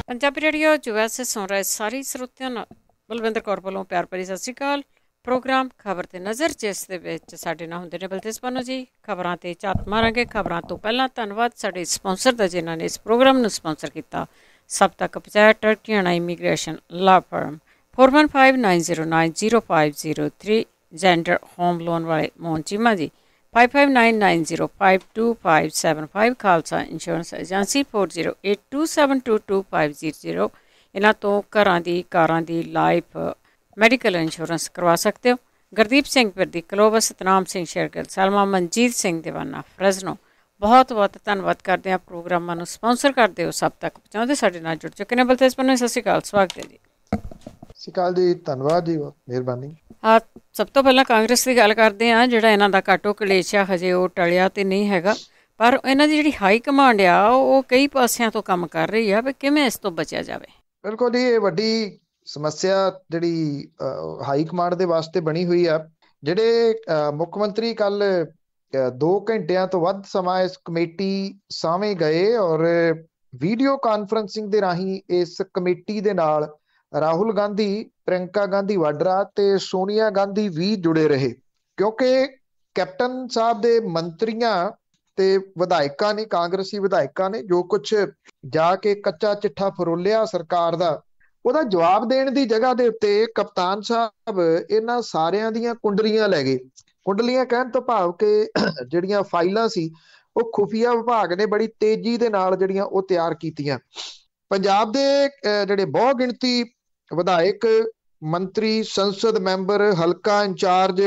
Punjabi radio USA ਸੁਣ ਰਹੇ ਸਾਰੇ ਸਰੋਤਿਆਂ ਨਾਲ ਬਲਵਿੰਦਰ ਕੌਰ ਵੱਲੋਂ ਪਿਆਰ ਭਰੀ ਸਤਿ ਸ਼੍ਰੀ ਅਕਾਲ। ਪ੍ਰੋਗਰਾਮ ਖਬਰ ਤੇ ਨਜ਼ਰ, ਜਿਸ ਦੇ ਵਿੱਚ ਸਾਡੇ ਨਾਲ ਹੁੰਦੇ ਨੇ ਬਲਤੇਜ ਪਾਨੋ ਜੀ। ਖਬਰਾਂ ਤੇ ਝਾਤ ਮਾਰਾਂਗੇ। ਖਬਰਾਂ ਤੋਂ ਪਹਿਲਾਂ ਧੰਨਵਾਦ ਸਾਡੇ ਸਪਾਂਸਰ ਦਾ, ਜਿਨ੍ਹਾਂ ਨੇ ਇਸ ਪ੍ਰੋਗਰਾਮ ਨੂੰ ਸਪਾਂਸਰ ਕੀਤਾ। ਸਭ ਤੱਕ ਪਹੁੰਚਾਇਆ ਟਰਕੀਆਣਾ ਇਮੀਗ੍ਰੇਸ਼ਨ ਲਾ ਫਰਮ 4159090503 ਜੈਂਡਰ ਹੋਮ ਲੋਨ ਵਾਲੇ ਮੋਹਨ ਚੀਮਾ ਜੀ। 5599052575 ਖਾਲਸਾ ਇੰਸ਼ੋਰੈਂਸ ਏਜੰਸੀ 4082722500। ਇਹਨਾਂ ਤੋਂ ਘਰਾਂ ਦੀ, ਕਾਰਾਂ ਦੀ, ਲਾਈਫ ਮੈਡੀਕਲ ਇੰਸ਼ੋਰੈਂਸ ਕਰਵਾ ਸਕਦੇ ਹੋ। ਗੁਰਦੀਪ ਸਿੰਘ ਪਿਰਦੀ, ਕਲੋਵਸ, ਸਤਨਾਮ ਸਿੰਘ ਸ਼ੇਰਗਿੱਲ, ਸਲਮਾ, ਮਨਜੀਤ ਸਿੰਘ ਦੀਵਾਨਾ, ਫਰਜ਼ਨੋ। ਬਹੁਤ ਬਹੁਤ ਧੰਨਵਾਦ ਕਰਦੇ ਹਾਂ। ਪ੍ਰੋਗਰਾਮਾਂ ਨੂੰ ਸਪਾਂਸਰ ਕਰਦੇ ਹੋ, ਸਭ ਤੱਕ ਪਹੁੰਚਾਉਂਦੇ ਸਾਡੇ ਨਾਲ ਜੁੜ ਚੁੱਕੇ ਨੇ। ਬਲਤੇਜ ਪੰਨੂ, ਸਤਿ ਸ਼੍ਰੀ ਅਕਾਲ, ਸਵਾਗਤ ਹੈ ਜੀ। ਸਤਿ ਸ਼੍ਰੀ ਅਕਾਲ ਜੀ, ਧੰਨਵਾਦ ਜੀ, ਮਿਹਰਬਾਨੀ। ਸਭ ਤੋਂ ਪਹਿਲਾਂ ਕਾਂਗਰਸ ਦੀ ਗੱਲ ਕਰਦੇ ਹਾਂ। ਜਿਹੜਾ ਇਹਨਾਂ ਦਾ ਕਾਟੋ ਕਲੇਸ਼ ਆ, ਹਜੇ ਉਹ ਟਲਿਆ ਤੇ ਨਹੀਂ ਹੈਗਾ, ਪਰ ਇਹਨਾਂ ਦੀ ਜਿਹੜੀ ਹਾਈ ਕਮਾਂਡ ਆ ਉਹ ਕਈ ਪਾਸਿਆਂ ਤੋਂ ਕੰਮ ਕਰ ਰਹੀ ਆ ਵੀ ਕਿਵੇਂ ਇਸ ਤੋਂ ਬਚਿਆ ਜਾਵੇ। ਬਿਲਕੁਲ ਜੀ, ਇਹ ਵੱਡੀ ਸਮੱਸਿਆ ਜਿਹੜੀ ਹਾਈ ਕਮਾਂਡ ਦੇ ਵਾਸਤੇ ਬਣੀ ਹੋਈ ਆ। ਜਿਹੜੇ ਮੁੱਖ ਮੰਤਰੀ ਕੱਲ 2 ਘੰਟਿਆਂ ਤੋਂ ਵੱਧ ਸਮਾਂ ਇਸ ਕਮੇਟੀ ਸਾਹਮਣੇ ਗਏ ਔਰ ਵੀਡੀਓ ਕਾਨਫਰੰਸਿੰਗ ਦੇ ਰਾਹੀਂ ਇਸ ਕਮੇਟੀ ਦੇ ਨਾਲ ਰਾਹੁਲ ਗਾਂਧੀ, ਪ੍ਰਿਯੰਕਾ ਗਾਂਧੀ ਵਾਡਰਾ ਤੇ ਸੋਨੀਆ ਗਾਂਧੀ ਵੀ ਜੁੜੇ ਰਹੇ, ਕਿਉਂਕਿ ਕੈਪਟਨ ਸਾਹਿਬ ਦੇ ਮੰਤਰੀਆਂ ਤੇ ਵਿਧਾਇਕਾਂ ਨੇ, ਕਾਂਗਰਸੀ ਵਿਧਾਇਕਾਂ ਨੇ ਜੋ ਕੁਝ ਜਾ ਕੇ ਕੱਚਾ ਚਿੱਠਾ ਫਰੋਲਿਆ ਸਰਕਾਰ ਦਾ, ਉਹਦਾ ਜਵਾਬ ਦੇਣ ਦੀ ਜਗ੍ਹਾ ਦੇ ਉੱਤੇ ਕਪਤਾਨ ਸਾਹਿਬ ਇਹਨਾਂ ਸਾਰਿਆਂ ਦੀਆਂ ਕੁੰਡਲੀਆਂ ਲੈ ਗਏ। ਕੁੰਡਲੀਆਂ ਕਹਿਣ ਤੋਂ ਭਾਵ ਕਿ ਜਿਹੜੀਆਂ ਫਾਈਲਾਂ ਸੀ ਉਹ ਖੁਫੀਆ ਵਿਭਾਗ ਨੇ ਬੜੀ ਤੇਜ਼ੀ ਦੇ ਨਾਲ ਜਿਹੜੀਆਂ ਉਹ ਤਿਆਰ ਕੀਤੀਆਂ। ਪੰਜਾਬ ਦੇ ਜਿਹੜੇ ਬਹੁ ਗਿਣਤੀ ਵਿਧਾਇਕ, ਮੰਤਰੀ, ਸੰਸਦ ਮੈਂਬਰ, ਹਲਕਾ ਇੰਚਾਰਜ,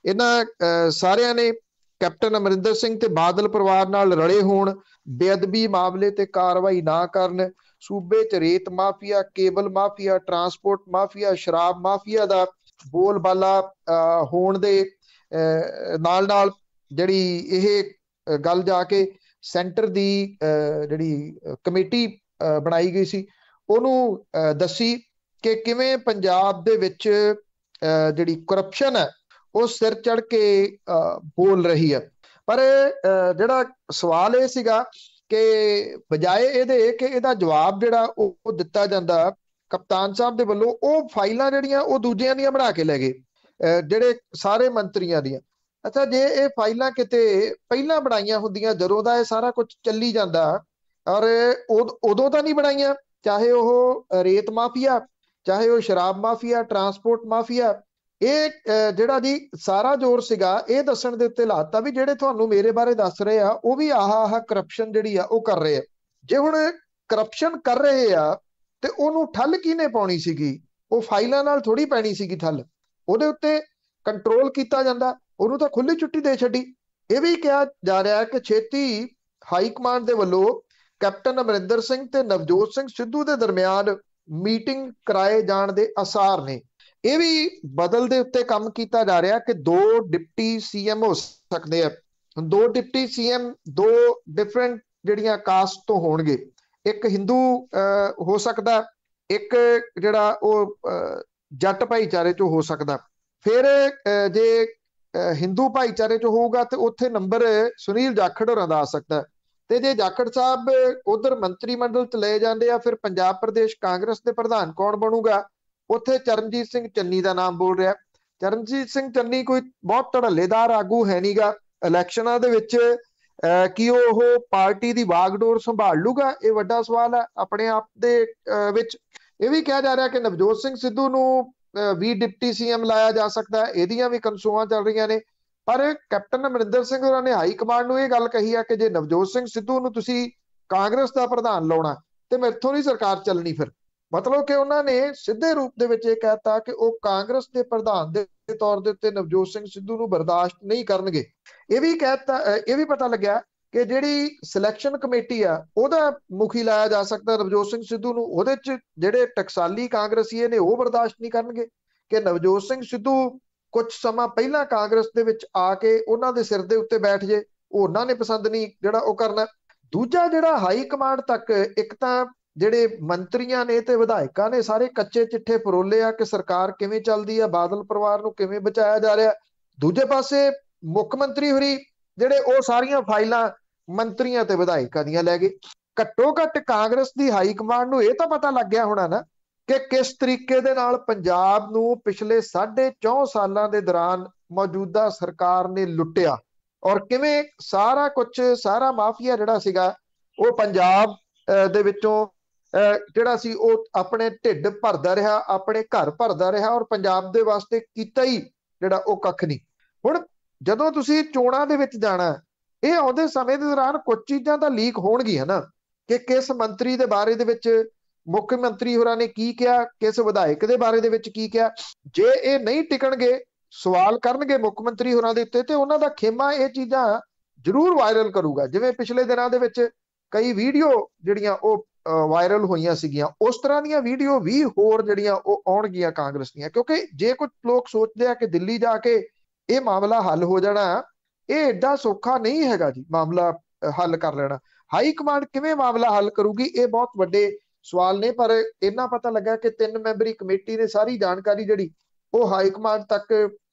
ਇਹਨਾਂ ਸਾਰਿਆਂ ਨੇ ਕੈਪਟਨ ਅਮਰਿੰਦਰ ਸਿੰਘ ਤੇ ਬਾਦਲ ਪਰਿਵਾਰ ਨਾਲ ਰਲੇ ਹੋਣ, ਬੇਅਦਬੀ ਮਾਮਲੇ ਤੇ ਕਾਰਵਾਈ ਨਾ ਕਰਨ, ਸੂਬੇ 'ਚ ਰੇਤ mafia, cable mafia, transport mafia, ਸ਼ਰਾਬ ਮਾਫੀਆ ਦਾ ਬੋਲਬਾਲਾ ਹੋਣ ਦੇ ਨਾਲ ਨਾਲ ਜਿਹੜੀ ਇਹ ਗੱਲ ਜਾ ਕੇ ਸੈਂਟਰ ਦੀ ਜਿਹੜੀ ਕਮੇਟੀ ਬਣਾਈ ਗਈ ਸੀ ਉਹਨੂੰ ਦੱਸੀ ਕਿ ਕਿਵੇਂ ਪੰਜਾਬ ਦੇ ਵਿੱਚ ਜਿਹੜੀ ਕਰਪਸ਼ਨ ਹੈ ਉਹ ਸਿਰ ਚੜ ਕੇ ਬੋਲ ਰਹੀ ਹੈ। ਪਰ ਜਿਹੜਾ ਸਵਾਲ ਇਹ ਸੀਗਾ ਕਿ ਬਜਾਏ ਇਹਦੇ ਕਿ ਇਹਦਾ ਜਵਾਬ ਜਿਹੜਾ ਉਹ ਦਿੱਤਾ ਜਾਂਦਾ ਕਪਤਾਨ ਸਾਹਿਬ ਦੇ ਵੱਲੋਂ, ਉਹ ਫਾਈਲਾਂ ਜਿਹੜੀਆਂ ਉਹ ਦੂਜਿਆਂ ਦੀਆਂ ਬਣਾ ਕੇ ਲੈ ਗਏ, ਜਿਹੜੇ ਸਾਰੇ ਮੰਤਰੀਆਂ ਦੀਆਂ। ਅੱਛਾ, ਜੇ ਇਹ ਫਾਈਲਾਂ ਕਿਤੇ ਪਹਿਲਾਂ ਬਣਾਈਆਂ ਹੁੰਦੀਆਂ, ਜਦੋਂ ਦਾ ਇਹ ਸਾਰਾ ਕੁਝ ਚੱਲੀ ਜਾਂਦਾ, ਔਰ ਉਦੋਂ ਤਾਂ ਨਹੀਂ ਬਣਾਈਆਂ, ਚਾਹੇ ਉਹ ਰੇਤ ਮਾਫੀਆ, ਚਾਹੇ ਉਹ ਸ਼ਰਾਬ ਮਾਫੀਆ, ਟਰਾਂਸਪੋਰਟ ਮਾਫੀਆ, ਇਹ ਜਿਹੜਾ ਜੀ ਸਾਰਾ ਜ਼ੋਰ ਸੀਗਾ ਇਹ ਦੱਸਣ ਦੇ ਉੱਤੇ ਲਾਤਾ ਵੀ ਜਿਹੜੇ ਤੁਹਾਨੂੰ ਮੇਰੇ ਬਾਰੇ ਦੱਸ ਰਹੇ ਆ ਉਹ ਵੀ ਆਹ ਕਰਪਸ਼ਨ ਜਿਹੜੀ ਆ ਉਹ ਕਰ ਰਹੇ ਆ। ਜੇ ਹੁਣ ਕਰਪਸ਼ਨ ਕਰ ਰਹੇ ਆ ਤੇ ਉਹਨੂੰ ਠੱਲ ਕਿਹਨੇ ਪਾਉਣੀ ਸੀਗੀ? ਉਹ ਫਾਈਲਾਂ ਨਾਲ ਥੋੜੀ ਪੈਣੀ ਸੀਗੀ ਠੱਲ। ਉਹਦੇ ਉੱਤੇ ਕੰਟਰੋਲ ਕੀਤਾ ਜਾਂਦਾ, ਉਹਨੂੰ ਤਾਂ ਖੁੱਲੀ ਛੁੱਟੀ ਦੇ ਛੱਡੀ। ਇਹ ਵੀ ਕਿਹਾ ਜਾ ਰਿਹਾ ਕਿ ਛੇਤੀ ਹਾਈ ਕਮਾਂਡ ਦੇ ਵੱਲੋਂ ਕੈਪਟਨ ਅਮਰਿੰਦਰ ਸਿੰਘ ਤੇ ਨਵਜੋਤ ਸਿੰਘ ਸਿੱਧੂ ਦੇ ਦਰਮਿਆਨ ਮੀਟਿੰਗ ਕਰਾਏ ਜਾਣ ਦੇ ਆਸਾਰ ਨੇ। ਇਹ ਵੀ ਬਦਲ ਦੇ ਉੱਤੇ ਕੰਮ ਕੀਤਾ ਜਾ ਰਿਹਾ ਕਿ 2 ਡਿਪਟੀ ਸੀਐਮ ਹੋ ਸਕਦੇ ਆ। 2 ਡਿਪਟੀ ਸੀਐਮ 2 ਡਿਫਰੈਂਟ ਜਿਹੜੀਆਂ ਕਾਸਟ ਤੋਂ ਹੋਣਗੇ। ਇੱਕ ਹਿੰਦੂ ਹੋ ਸਕਦਾ, ਇੱਕ ਜਿਹੜਾ ਉਹ ਜੱਟ ਭਾਈਚਾਰੇ ਚੋਂ ਹੋ ਸਕਦਾ। ਫਿਰ ਜੇ ਹਿੰਦੂ ਭਾਈਚਾਰੇ ਚੋਂ ਹੋਊਗਾ ਤੇ ਉੱਥੇ ਨੰਬਰ ਸੁਨੀਲ ਜਾਖੜ ਹੋਰਾਂ ਦਾ ਆ ਸਕਦਾ। ਤੇ ਜੇ ਜਾਖੜ ਸਾਹਿਬ ਉਧਰ ਮੰਤਰੀ ਮੰਡਲ ਚ ਲਏ ਜਾਂਦੇ ਆ, ਫਿਰ ਪੰਜਾਬ ਪ੍ਰਦੇਸ਼ ਕਾਂਗਰਸ ਦੇ ਪ੍ਰਧਾਨ ਕੌਣ ਬਣੂਗਾ? ਉੱਥੇ ਚਰਨਜੀਤ ਸਿੰਘ ਚੰਨੀ ਦਾ ਨਾਮ ਬੋਲ ਰਿਹਾ। ਚਰਨਜੀਤ ਸਿੰਘ ਚੰਨੀ ਕੋਈ ਬਹੁਤ ਧੜੱਲੇਦਾਰ ਆਗੂ ਹੈ ਨੀਗਾ ਇਲੈਕਸ਼ਨਾਂ ਦੇ ਵਿੱਚ। ਕੀ ਉਹ ਪਾਰਟੀ ਦੀ ਵਾਗਡੋਰ ਸੰਭਾਲ ਲੂਗਾ? ਇਹ ਵੱਡਾ ਸਵਾਲ ਹੈ ਆਪਣੇ ਆਪ ਦੇ ਵਿੱਚ। ਇਹ ਵੀ ਕਿਹਾ ਜਾ ਰਿਹਾ ਕਿ ਨਵਜੋਤ ਸਿੰਘ ਸਿੱਧੂ ਨੂੰ ਵੀ ਡਿਪਟੀ ਸੀਐਮ ਲਾਇਆ ਜਾ ਸਕਦਾ। ਇਹਦੀਆਂ ਵੀ ਕਨਸੂਆਂ ਚੱਲ ਰਹੀਆਂ ਨੇ। ਪਰ ਕੈਪਟਨ ਅਮਰਿੰਦਰ ਸਿੰਘ ਹੋਰਾਂ ਨੇ ਹਾਈ ਕਮਾਂਡ ਨੂੰ ਇਹ ਗੱਲ ਕਹੀ ਆ ਕਿ ਜੇ ਨਵਜੋਤ ਸਿੰਘ ਸਿੱਧੂ ਨੂੰ ਤੁਸੀਂ ਕਾਂਗਰਸ ਦਾ ਪ੍ਰਧਾਨ ਲਾਉਣਾ ਤੇ ਮੈਥੋਂ ਨਹੀਂ ਸਰਕਾਰ ਚੱਲਣੀ। ਫਿਰ ਮਤਲਬ ਕਿ ਉਹਨਾਂ ਨੇ ਸਿੱਧੇ ਰੂਪ ਦੇ ਵਿੱਚ ਇਹ ਕਹਿਤਾ ਕਿ ਉਹ ਕਾਂਗਰਸ ਦੇ ਪ੍ਰਧਾਨ ਦੇ ਤੌਰ ਦੇ ਉੱਤੇ ਨਵਜੋਤ ਸਿੰਘ ਸਿੱਧੂ ਨੂੰ ਬਰਦਾਸ਼ਤ ਨਹੀਂ ਕਰਨਗੇ। ਇਹ ਵੀ ਕਹਿਤਾ, ਇਹ ਵੀ ਪਤਾ ਲੱਗਿਆ ਕਿ ਜਿਹੜੀ ਸਿਲੈਕਸ਼ਨ ਕਮੇਟੀ ਆ ਉਹਦਾ ਮੁਖੀ ਲਾਇਆ ਜਾ ਸਕਦਾ ਨਵਜੋਤ ਸਿੰਘ ਸਿੱਧੂ ਨੂੰ। ਉਹਦੇ ਚ ਜਿਹੜੇ ਟਕਸਾਲੀ ਕਾਂਗਰਸੀਏ ਨੇ ਉਹ ਬਰਦਾਸ਼ਤ ਨਹੀਂ ਕਰਨਗੇ ਕਿ ਨਵਜੋਤ ਸਿੰਘ ਸਿੱਧੂ ਕੁਝ ਸਮਾਂ ਪਹਿਲਾਂ ਕਾਂਗਰਸ ਦੇ ਵਿੱਚ ਆ ਕੇ ਉਹਨਾਂ ਦੇ ਸਿਰ ਦੇ ਉੱਤੇ ਬੈਠ ਜੇ। ਉਹਨਾਂ ਨੇ ਪਸੰਦ ਨਹੀਂ ਜਿਹੜਾ ਉਹ ਕਰਨਾ। ਦੂਜਾ, ਜਿਹੜਾ ਹਾਈ ਕਮਾਂਡ ਤੱਕ ਇੱਕ ਤਾਂ ਜਿਹੜੇ ਮੰਤਰੀਆਂ ਨੇ ਤੇ ਵਿਧਾਇਕਾਂ ਨੇ ਸਾਰੇ ਕੱਚੇ ਚਿੱਠੇ ਫਰੋਲੇ ਆ ਕਿ ਸਰਕਾਰ ਕਿਵੇਂ ਚੱਲਦੀ ਆ, ਬਾਦਲ ਪਰਿਵਾਰ ਨੂੰ ਕਿਵੇਂ ਬਚਾਇਆ ਜਾ ਰਿਹਾ। ਦੂਜੇ ਪਾਸੇ ਮੁੱਖ ਮੰਤਰੀ ਹੋਰੀ ਜਿਹੜੇ ਉਹ ਸਾਰੀਆਂ ਫਾਈਲਾਂ ਮੰਤਰੀਆਂ ਤੇ ਵਿਧਾਇਕਾਂ ਦੀਆਂ ਲੈ ਗਏ। ਘੱਟੋ ਘੱਟ ਕਾਂਗਰਸ ਦੀ ਹਾਈ ਕਮਾਂਡ ਨੂੰ ਇਹ ਤਾਂ ਪਤਾ ਲੱਗ ਗਿਆ ਹੋਣਾ ਨਾ ਕਿ ਕਿਸ ਤਰੀਕੇ ਦੇ ਨਾਲ ਪੰਜਾਬ ਨੂੰ ਪਿਛਲੇ 4.5 ਸਾਲਾਂ ਦੇ ਦੌਰਾਨ ਮੌਜੂਦਾ ਸਰਕਾਰ ਨੇ ਲੁੱਟਿਆ, ਔਰ ਕਿਵੇਂ ਸਾਰਾ ਕੁਝ, ਸਾਰਾ ਮਾਫੀਆ ਜਿਹੜਾ ਸੀਗਾ ਉਹ ਪੰਜਾਬ ਦੇ ਵਿੱਚੋਂ ਜਿਹੜਾ ਸੀ ਉਹ ਆਪਣੇ ਢਿੱਡ ਭਰਦਾ ਰਿਹਾ, ਆਪਣੇ ਘਰ ਭਰਦਾ ਰਿਹਾ, ਔਰ ਪੰਜਾਬ ਦੇ ਵਾਸਤੇ ਕੀਤਾ ਹੀ ਜਿਹੜਾ ਉਹ ਕੱਖ ਨਹੀਂ। ਹੁਣ ਜਦੋਂ ਤੁਸੀਂ ਚੋਣਾਂ ਦੇ ਵਿੱਚ ਜਾਣਾ, ਇਹ ਆਉਂਦੇ ਸਮੇਂ ਦੇ ਦੌਰਾਨ ਕੁਝ ਚੀਜ਼ਾਂ ਤਾਂ ਲੀਕ ਹੋਣਗੀਆਂ ਨਾ, ਕਿ ਕਿਸ ਮੰਤਰੀ ਦੇ ਬਾਰੇ ਦੇ ਵਿੱਚ ਮੁੱਖ ਮੰਤਰੀ ਹੋਰਾਂ ਨੇ ਕੀ ਕਿਹਾ, ਕਿਸ ਵਿਧਾਇਕ ਦੇ ਬਾਰੇ ਦੇ ਵਿੱਚ ਕੀ ਕਿਹਾ। ਜੇ ਇਹ ਨਹੀਂ ਟਿਕਣਗੇ, ਸਵਾਲ ਕਰਨਗੇ ਮੁੱਖ ਮੰਤਰੀ ਹੋਰਾਂ ਦੇ ਉੱਤੇ, ਤੇ ਉਹਨਾਂ ਦਾ ਖੇਮਾ ਇਹ ਚੀਜ਼ਾਂ ਜ਼ਰੂਰ ਵਾਇਰਲ ਕਰੂਗਾ। ਜਿਵੇਂ ਪਿਛਲੇ ਦਿਨਾਂ ਦੇ ਵਿੱਚ ਕਈ ਵੀਡੀਓ ਜਿਹੜੀਆਂ ਉਹ ਵਾਇਰਲ ਹੋਈਆਂ ਸੀਗੀਆਂ, ਉਸ ਤਰ੍ਹਾਂ ਦੀਆਂ ਵੀਡੀਓ ਵੀ ਹੋਰ ਜਿਹੜੀਆਂ ਉਹ ਆਉਣਗੀਆਂ ਕਾਂਗਰਸ ਦੀਆਂ। ਕਿਉਂਕਿ ਜੇ ਕੁਝ ਲੋਕ ਸੋਚਦੇ ਆ ਕਿ ਦਿੱਲੀ ਜਾ ਕੇ ਇਹ ਮਾਮਲਾ ਹੱਲ ਹੋ ਜਾਣਾ, ਇਹ ਐਡਾ ਸੌਖਾ ਨਹੀਂ ਹੈਗਾ ਜੀ ਮਾਮਲਾ ਹੱਲ ਕਰ ਲੈਣਾ। ਹਾਈ ਕਮਾਂਡ ਕਿਵੇਂ ਮਾਮਲਾ ਹੱਲ ਕਰੂਗੀ, ਇਹ ਬਹੁਤ ਵੱਡੇ ਸਵਾਲ ਨੇ। ਪਰ ਇੰਨਾ ਪਤਾ ਲੱਗਾ ਕਿ 3 ਮੈਂਬਰੀ ਕਮੇਟੀ ਨੇ ਸਾਰੀ ਜਾਣਕਾਰੀ ਜਿਹੜੀ ਉਹ ਹਾਈ ਕਮਾਂਡ ਤੱਕ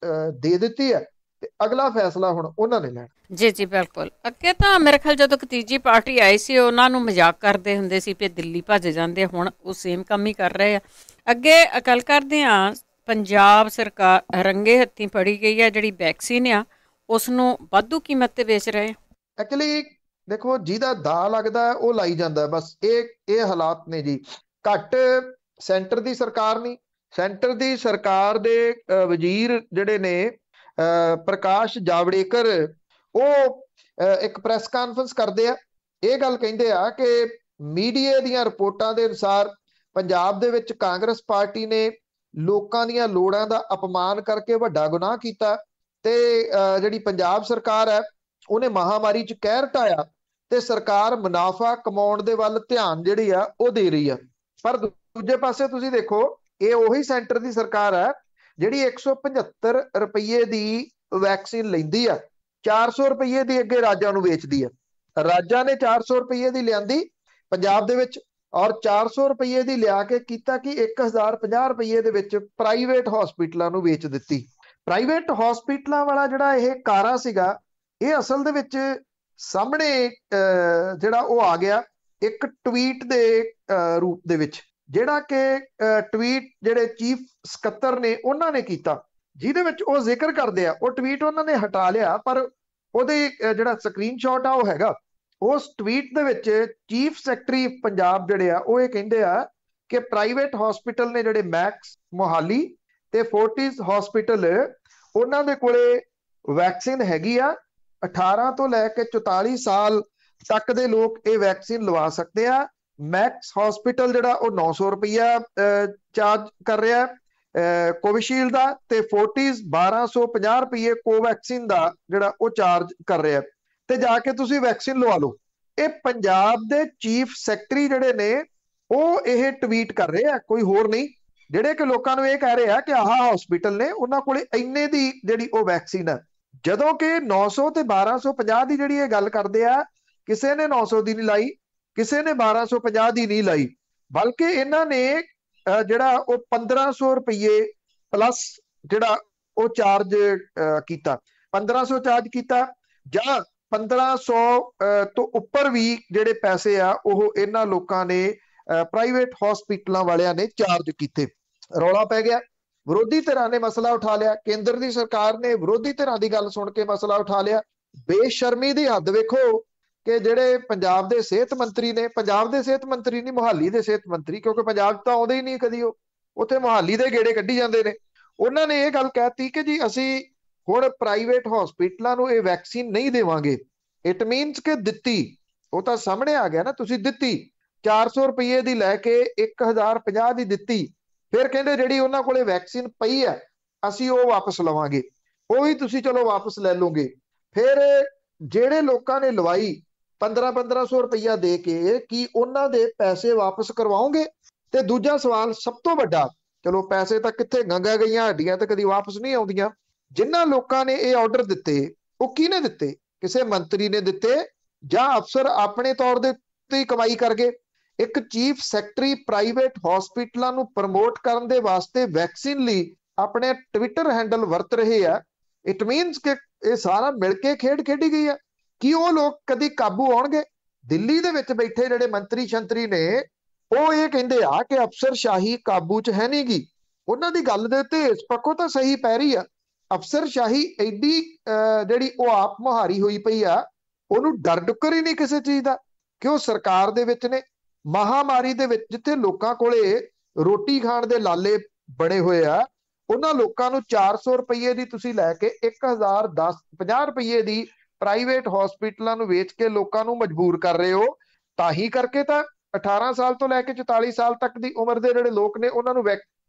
ਦੇ ਦਿੱਤੀ ਹੈ, ਤੇ ਅਗਲਾ ਫੈਸਲਾ ਹੁਣ ਉਹਨਾਂ ਨੇ ਲੈਣਾ। ਜੀ ਜੀ ਬਿਲਕੁਲ। ਅੱਗੇ ਤਾਂ ਮੇਰੇ ਖਿਆਲ ਜਦੋਂ ਤੀਜੀ ਪਾਰਟੀ ਆਈ ਸੀ, ਉਹਨਾਂ ਨੂੰ ਮਜ਼ਾਕ ਕਰਦੇ ਹੁੰਦੇ ਸੀ ਕਿ ਦਿੱਲੀ ਭੱਜ ਜਾਂਦੇ, ਹੁਣ ਉਹ ਸੇਮ ਕੰਮ ਹੀ ਕਰ ਰਹੇ ਆ। ਅੱਗੇ ਗੱਲ ਕਰਦੇ ਹਾਂ, ਪੰਜਾਬ ਸਰਕਾਰ ਰੰਗੇ ਹੱਥੀਂ ਫੜੀ ਗਈ ਹੈ ਜਿਹੜੀ ਵੈਕਸੀਨ ਆ, ਉਸ ਨੂੰ ਵਾਧੂ ਕੀਮਤ ਤੇ ਵੇਚ ਰਹੇ। ਐਕਚੁਅਲੀ ਦੇਖੋ, ਜਿਹਦਾ ਦਾ ਲੱਗਦਾ ਉਹ ਲਾਈ ਜਾਂਦਾ, ਬਸ ਇਹ ਹਾਲਾਤ ਨੇ ਜੀ। ਘੱਟ ਸੈਂਟਰ ਦੀ ਸਰਕਾਰ ਨਹੀਂ, ਸੈਂਟਰ ਦੀ ਸਰਕਾਰ ਦੇ ਵਜ਼ੀਰ ਜਿਹੜੇ ਨੇ ਪ੍ਰਕਾਸ਼ ਜਾਵੜੇਕਰ, ਉਹ ਇੱਕ ਪ੍ਰੈਸ ਕਾਨਫਰੰਸ ਕਰਦੇ ਆ, ਇਹ ਗੱਲ ਕਹਿੰਦੇ ਆ ਕਿ ਮੀਡੀਆ ਦੀਆਂ ਰਿਪੋਰਟਾਂ ਦੇ ਅਨੁਸਾਰ ਪੰਜਾਬ ਦੇ ਵਿੱਚ ਕਾਂਗਰਸ ਪਾਰਟੀ ਨੇ ਲੋਕਾਂ ਦੀਆਂ ਲੋੜਾਂ ਦਾ ਅਪਮਾਨ ਕਰਕੇ ਵੱਡਾ ਗੁਨਾਹ ਕੀਤਾ, ਤੇ ਜਿਹੜੀ ਪੰਜਾਬ ਸਰਕਾਰ ਹੈ ਉਹਨੇ ਮਹਾਮਾਰੀ 'ਚ ਕਹਿਰ ਢਾਇਆ, ਤੇ ਸਰਕਾਰ ਮੁਨਾਫਾ ਕਮਾਉਣ ਦੇ ਵੱਲ ਧਿਆਨ ਜਿਹੜੀ ਆ ਉਹ ਦੇ ਰਹੀ ਆ। ਪਰ ਦੂਜੇ ਪਾਸੇ ਤੁਸੀਂ ਦੇਖੋ, ਇਹ ਉਹੀ ਸੈਂਟਰ ਦੀ ਸਰਕਾਰ ਹੈ ਜਿਹੜੀ 175 ਰੁਪਏ ਦੀ ਵੈਕਸੀਨ ਲੈਂਦੀ ਆ, 400 ਰੁਪਏ ਦੀ ਅੱਗੇ ਰਾਜਾਂ ਨੂੰ ਵੇਚਦੀ ਆ। ਰਾਜਾਂ ਨੇ 400 ਰੁਪਏ ਦੀ ਲਿਆਂਦੀ ਪੰਜਾਬ ਦੇ ਵਿੱਚ, ਔਰ 400 ਰੁਪਏ ਦੀ ਲਿਆ ਕੇ ਕੀਤਾ ਕਿ 1050 ਰੁਪਏ ਦੇ ਵਿੱਚ ਪ੍ਰਾਈਵੇਟ ਹਸਪੀਟਲਾਂ ਨੂੰ ਵੇਚ ਦਿੱਤੀ। ਪ੍ਰਾਈਵੇਟ ਹਸਪੀਟਲਾਂ ਵਾਲਾ ਜਿਹੜਾ ਇਹ ਕਾਰਾ ਸੀਗਾ, ਇਹ ਅਸਲ ਦੇ ਵਿੱਚ ਸਾਹਮਣੇ ਜਿਹੜਾ ਉਹ ਆ ਗਿਆ ਇੱਕ ਟਵੀਟ ਦੇ ਰੂਪ ਦੇ ਵਿੱਚ, ਜਿਹੜਾ ਕਿ ਟਵੀਟ ਜਿਹੜੇ ਚੀਫ ਸਕੱਤਰ ਨੇ ਉਹਨਾਂ ਨੇ ਕੀਤਾ, ਜਿਹਦੇ ਵਿੱਚ ਉਹ ਜ਼ਿਕਰ ਕਰਦੇ ਆ। ਉਹ ਟਵੀਟ ਉਹਨਾਂ ਨੇ ਹਟਾ ਲਿਆ, ਪਰ ਉਹਦੇ ਜਿਹੜਾ ਸਕਰੀਨਸ਼ਾਟ ਆ ਉਹ ਹੈਗਾ। ਉਸ ਟਵੀਟ ਦੇ ਵਿੱਚ ਚੀਫ ਸੈਕਟਰੀ ਪੰਜਾਬ ਜਿਹੜੇ ਆ ਉਹ ਇਹ ਕਹਿੰਦੇ ਆ ਕਿ ਪ੍ਰਾਈਵੇਟ ਹਸਪੀਟਲ ਨੇ ਜਿਹੜੇ ਮੈਕਸ ਮੋਹਾਲੀ ਤੇ ਫੋਰਟਿਸ ਹਸਪੀਟਲ, ਉਹਨਾਂ ਦੇ ਕੋਲੇ ਵੈਕਸੀਨ ਹੈਗੀ ਆ। 18 ਤੋਂ ਲੈ ਕੇ 44 ਸਾਲ ਤੱਕ ਦੇ ਲੋਕ ਇਹ ਵੈਕਸੀਨ ਲਵਾ ਸਕਦੇ ਆ। ਮੈਕਸ ਹਸਪੀਟਲ ਜਿਹੜਾ ਉਹ 900 ਰੁਪਇਆ ਚਾਰਜ ਕਰ ਰਿਹਾ ਕੋਵਿਸ਼ੀਲਡ ਦਾ, ਤੇ ਫੋਰਟਿਸ 1250 ਰੁਪਏ ਕੋਵੈਕਸਿਨ ਦਾ ਜਿਹੜਾ ਉਹ ਚਾਰਜ ਕਰ ਰਿਹਾ, ਤੇ ਜਾ ਕੇ ਤੁਸੀਂ ਵੈਕਸੀਨ ਲਵਾ ਲਓ। ਇਹ ਪੰਜਾਬ ਦੇ ਚੀਫ ਸੈਕਟਰੀ ਜਿਹੜੇ ਨੇ ਉਹ ਇਹ ਟਵੀਟ ਕਰ ਰਹੇ ਆ, ਕੋਈ ਹੋਰ ਨਹੀਂ, ਜਿਹੜੇ ਕਿ ਲੋਕਾਂ ਨੂੰ ਇਹ ਕਹਿ ਰਹੇ ਆ ਕਿ ਆਹ ਹਸਪੀਟਲ ਨੇ ਉਹਨਾਂ ਕੋਲੇ ਇੰਨੇ ਦੀ ਜਿਹੜੀ ਉਹ ਵੈਕਸੀਨ ਹੈ, ਜਦੋਂ ਕਿ 900 ਤੇ 1250 ਦੀ ਜਿਹੜੀ ਇਹ ਗੱਲ ਕਰਦੇ ਆ, ਕਿਸੇ ਨੇ 900 ਦੀ ਨਹੀਂ ਲਾਈ, ਕਿਸੇ ਨੇ 1250 ਦੀ ਨਹੀਂ ਲਾਈ, ਬਲਕਿ ਇਹਨਾਂ ਨੇ ਜਿਹੜਾ ਉਹ 1500 ਰੁਪਏ ਪਲੱਸ ਜਿਹੜਾ ਉਹ ਚਾਰਜ ਕੀਤਾ, 1500 ਚਾਰਜ ਕੀਤਾ, ਜਾਂ 1500 ਤੋਂ ਉੱਪਰ ਵੀ ਜਿਹੜੇ ਪੈਸੇ ਆ ਉਹ ਇਹਨਾਂ ਲੋਕਾਂ ਨੇ ਪ੍ਰਾਈਵੇਟ ਹਸਪੀਟਲਾਂ ਵਾਲਿਆਂ ਨੇ ਚਾਰਜ ਕੀਤੇ। ਰੌਲਾ ਪੈ ਗਿਆ, ਵਿਰੋਧੀ ਧਿਰਾਂ ਨੇ ਮਸਲਾ ਉਠਾ ਲਿਆ, ਕੇਂਦਰ ਦੀ ਸਰਕਾਰ ਨੇ ਵਿਰੋਧੀ ਧਿਰਾਂ ਦੀ ਗੱਲ ਸੁਣ ਕੇ ਮਸਲਾ ਉਠਾ ਲਿਆ। ਬੇਸ਼ਰਮੀ ਦੀ ਹੱਦ ਵੇਖੋ ਕਿ ਜਿਹੜੇ ਪੰਜਾਬ ਦੇ ਸਿਹਤ ਮੰਤਰੀ ਨੇ, ਪੰਜਾਬ ਦੇ ਸਿਹਤ ਮੰਤਰੀ ਨਹੀਂ, ਮੁਹਾਲੀ ਦੇ ਸਿਹਤ ਮੰਤਰੀ, ਕਿਉਂਕਿ ਪੰਜਾਬ ਤਾਂ ਆਉਂਦੇ ਹੀ ਨਹੀਂ ਕਦੀ, ਉਹ ਉੱਥੇ ਮੁਹਾਲੀ ਦੇ ਗੇੜੇ ਕੱਢੀ ਜਾਂਦੇ ਨੇ। ਉਹਨਾਂ ਨੇ ਇਹ ਗੱਲ ਕਹਿਤੀ ਕਿ ਜੀ ਅਸੀਂ ਹੁਣ ਪ੍ਰਾਈਵੇਟ ਹਸਪੀਟਲਾਂ ਨੂੰ ਇਹ ਵੈਕਸੀਨ ਨਹੀਂ ਦੇਵਾਂਗੇ। ਇਟ ਮੀਨਸ ਕਿ ਦਿੱਤੀ, ਉਹ ਤਾਂ ਸਾਹਮਣੇ ਆ ਗਿਆ ਨਾ, ਤੁਸੀਂ ਦਿੱਤੀ 400 ਰੁਪਏ ਦੀ ਲੈ ਕੇ 1050 ਦੀ ਦਿੱਤੀ, ਫਿਰ ਕਹਿੰਦੇ ਜਿਹੜੀ ਉਹਨਾਂ ਕੋਲੇ ਵੈਕਸੀਨ ਪਈ ਹੈ ਅਸੀਂ ਉਹ ਵਾਪਸ ਲਵਾਂਗੇ, ਉਹ ਵੀ ਤੁਸੀਂ ਚਲੋ ਵਾਪਸ ਲੈ ਲਓਗੇ। ਫਿਰ ਜਿਹੜੇ ਲੋਕਾਂ ਨੇ ਲਵਾਈ 1500 ਰੁਪਇਆ ਦੇ ਕੇ ਕੀ ਉਹਨਾਂ ਦੇ ਪੈਸੇ ਵਾਪਸ ਕਰਵਾਓਗੇ? ਤੇ ਦੂਜਾ ਸਵਾਲ ਸਭ ਤੋਂ ਵੱਡਾ, ਚਲੋ ਪੈਸੇ ਤਾਂ ਕਿੱਥੇ, ਗੰਗਾ ਗਈਆਂ ਹੱਡੀਆਂ ਤਾਂ ਕਦੀ ਵਾਪਸ ਨਹੀਂ ਆਉਂਦੀਆਂ। ਜਿਨ੍ਹਾਂ ਲੋਕਾਂ ਨੇ ਇਹ ਆਰਡਰ ਦਿੱਤੇ ਉਹ ਕਿਹਨੇ ਦਿੱਤੇ? ਕਿਸੇ ਮੰਤਰੀ ਨੇ ਦਿੱਤੇ ਜਾਂ ਅਫਸਰ ਆਪਣੇ ਤੌਰ ਦੇ ਉੱਤੇ ਹੀ ਕਮਾਈ ਕਰ ਗਏ? ਇੱਕ ਚੀਫ ਸੈਕਟਰੀ ਪ੍ਰਾਈਵੇਟ ਹਸਪੀਟਲਾਂ ਨੂੰ ਪ੍ਰਮੋਟ ਕਰਨ ਦੇ ਵਾਸਤੇ ਵੈਕਸੀਨ ਲਈ ਆਪਣੇ ਟਵਿੱਟਰ ਹੈਂਡਲ ਵਰਤ ਰਹੇ ਆ। ਇਟ ਮੀਨਸ ਕਿ ਇਹ ਸਾਰਾ ਮਿਲ ਕੇ ਖੇਡ ਖੇਡੀ ਗਈ ਹੈ। ਕੀ ਉਹ ਲੋਕ ਕਦੀ ਕਾਬੂ ਆਉਣਗੇ? ਦਿੱਲੀ ਦੇ ਵਿੱਚ ਬੈਠੇ ਜਿਹੜੇ ਮੰਤਰੀ ਸ਼ੰਤਰੀ ਨੇ ਉਹ ਇਹ ਕਹਿੰਦੇ ਆ ਕਿ ਅਫਸਰਸ਼ਾਹੀ ਕਾਬੂ 'ਚ ਹੈ ਨੀ ਗੀ। ਉਹਨਾਂ ਦੀ ਗੱਲ ਦੇ ਉੱਤੇ ਇਸ ਪੱਖੋਂ ਤਾਂ ਸਹੀ ਪੈ ਰਹੀ ਆ। ਅਫਸਰਸ਼ਾਹੀ ਐਡੀ ਜਿਹੜੀ ਉਹ ਆਪ ਮੁਹਾਰੀ ਹੋਈ ਪਈ ਆ, ਉਹਨੂੰ ਡਰ ਡੁੱਕਰ ਹੀ ਨਹੀਂ ਕਿਸੇ ਚੀਜ਼ ਦਾ ਕਿ ਉਹ ਸਰਕਾਰ ਦੇ ਵਿੱਚ ਨੇ। ਮਹਾਮਾਰੀ ਦੇ ਵਿੱਚ ਜਿੱਥੇ ਲੋਕਾਂ ਕੋਲੇ ਰੋਟੀ ਖਾਣ ਦੇ ਲਾਲੇ ਬਣੇ ਹੋਏ ਆ, ਉਹਨਾਂ ਲੋਕਾਂ ਨੂੰ 400 ਰੁਪਏ ਦੀ ਤੁਸੀਂ ਲੈ ਕੇ 1050 ਰੁਪਏ ਦੀ ਪ੍ਰਾਈਵੇਟ ਹਸਪੀਟਲਾਂ ਨੂੰ ਵੇਚ ਕੇ ਲੋਕਾਂ ਨੂੰ ਮਜਬੂਰ ਕਰ ਰਹੇ ਹੋ। ਤਾਂ ਹੀ ਕਰਕੇ ਤਾਂ 18 ਸਾਲ ਤੋਂ ਲੈ ਕੇ 44 ਸਾਲ ਤੱਕ ਦੀ ਉਮਰ ਦੇ ਜਿਹੜੇ ਲੋਕ ਨੇ ਉਹਨਾਂ ਨੂੰ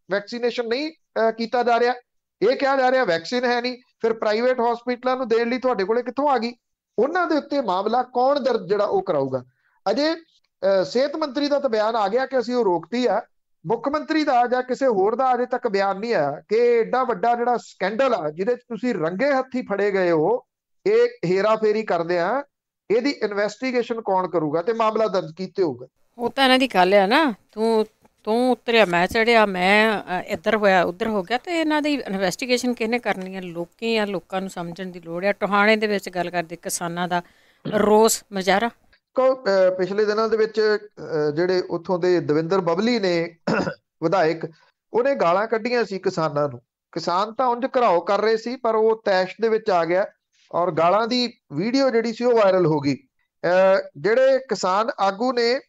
ਵੈਕਸੀਨੇਸ਼ਨ ਨਹੀਂ ਕੀਤਾ ਜਾ ਰਿਹਾ। ਇਹ ਕਿਹਾ ਜਾ ਰਿਹਾ ਵੈਕਸੀਨ ਹੈ ਨਹੀਂ, ਫਿਰ ਪ੍ਰਾਈਵੇਟ ਹਸਪੀਟਲਾਂ ਨੂੰ ਦੇਣ ਲਈ ਤੁਹਾਡੇ ਕੋਲੇ ਕਿੱਥੋਂ ਆ ਗਈ? ਉਹਨਾਂ ਦੇ ਉੱਤੇ ਮਾਮਲਾ ਕੌਣ ਦਰਜ ਜਿਹੜਾ ਉਹ ਕਰਾਊਗਾ? ਅਜੇ ਸਿਹਤ ਮੰਤਰੀ ਦਾ ਤਾਂ ਬਿਆਨ ਆ ਗਿਆ ਕਿ ਅਸੀਂ ਉਹ ਰੋਕਤੀ ਆ। ਮੁੱਖ ਮੰਤਰੀ ਦਾ ਜਾਂ ਕਿਸੇ ਹੋਰ ਦਾ ਅਜੇ ਤੱਕ ਬਿਆਨ ਨਹੀਂ ਆਇਆ ਕਿ ਏਡਾ ਵੱਡਾ ਜਿਹੜਾ ਸਕੈਂਡਲ ਆ ਜਿਹਦੇ 'ਚ ਤੁਸੀਂ ਰੰਗੇ ਹੱਥੀ ਫੜੇ ਗਏ ਹੋ, ਇਹ ਹੇਰਾ ਫੇਰੀ ਕਰਦੇ ਆ, ਇਹਦੀ ਇਨਵੈਸਟੀਗੇਸ਼ਨ ਕੌਣ ਕਰੂਗਾ ਤੇ ਮਾਮਲਾ ਦਰਜ ਕੀਤੇ ਹੋਊਗਾ? ਉਹ ਤਾਂ ਇਹਨਾਂ ਦੀ ਗੱਲ ਆ ਨਾ, ਤੂੰ ਉਤਰਿਆ ਮੈਂ ਚੜਿਆ, ਮੈਂ ਇੱਧਰ ਹੋਇਆ ਉੱਧਰ ਹੋ ਗਿਆ, ਤੇ ਇਹਨਾਂ ਦੀ ਇਨਵੈਸਟੀਗੇਸ਼ਨ ਕਿਹਨੇ ਕਰਨੀ ਹੈ? ਲੋਕੀ ਆ, ਲੋਕਾਂ ਨੂੰ ਸਮਝਣ ਦੀ ਲੋੜ ਆ। ਟੋਹਾਣੇ ਦੇ ਵਿੱਚ ਗੱਲ ਕਰਦੇ ਕਿਸਾਨਾਂ ਦਾ ਰੋਸ ਮੁਜ਼ਾਹਰਾ। ਪਿਛਲੇ ਦਿਨਾਂ ਦੇ ਵਿੱਚ ਜਿਹੜੇ ਉੱਥੋਂ ਦੇ ਦਵਿੰਦਰ ਬਬਲੀ ਨੇ ਵਿਧਾਇਕ, ਉਹਨੇ ਗਾਲਾਂ ਕੱਢੀਆਂ ਸੀ ਕਿਸਾਨਾਂ ਨੂੰ। ਕਿਸਾਨ ਤਾਂ ਉਂਝ ਘਰਾਓ ਕਰ ਰਹੇ ਸੀ, ਪਰ ਉਹ ਤੈਸ਼ ਦੇ ਵਿੱਚ ਆ ਗਿਆ ਔਰ ਗਾਲਾਂ ਦੀ ਵੀਡੀਓ ਜਿਹੜੀ ਸੀ ਉਹ ਵਾਇਰਲ ਹੋ ਗਈ। ਜਿਹੜੇ ਕਿਸਾਨ ਆਗੂ ਨੇ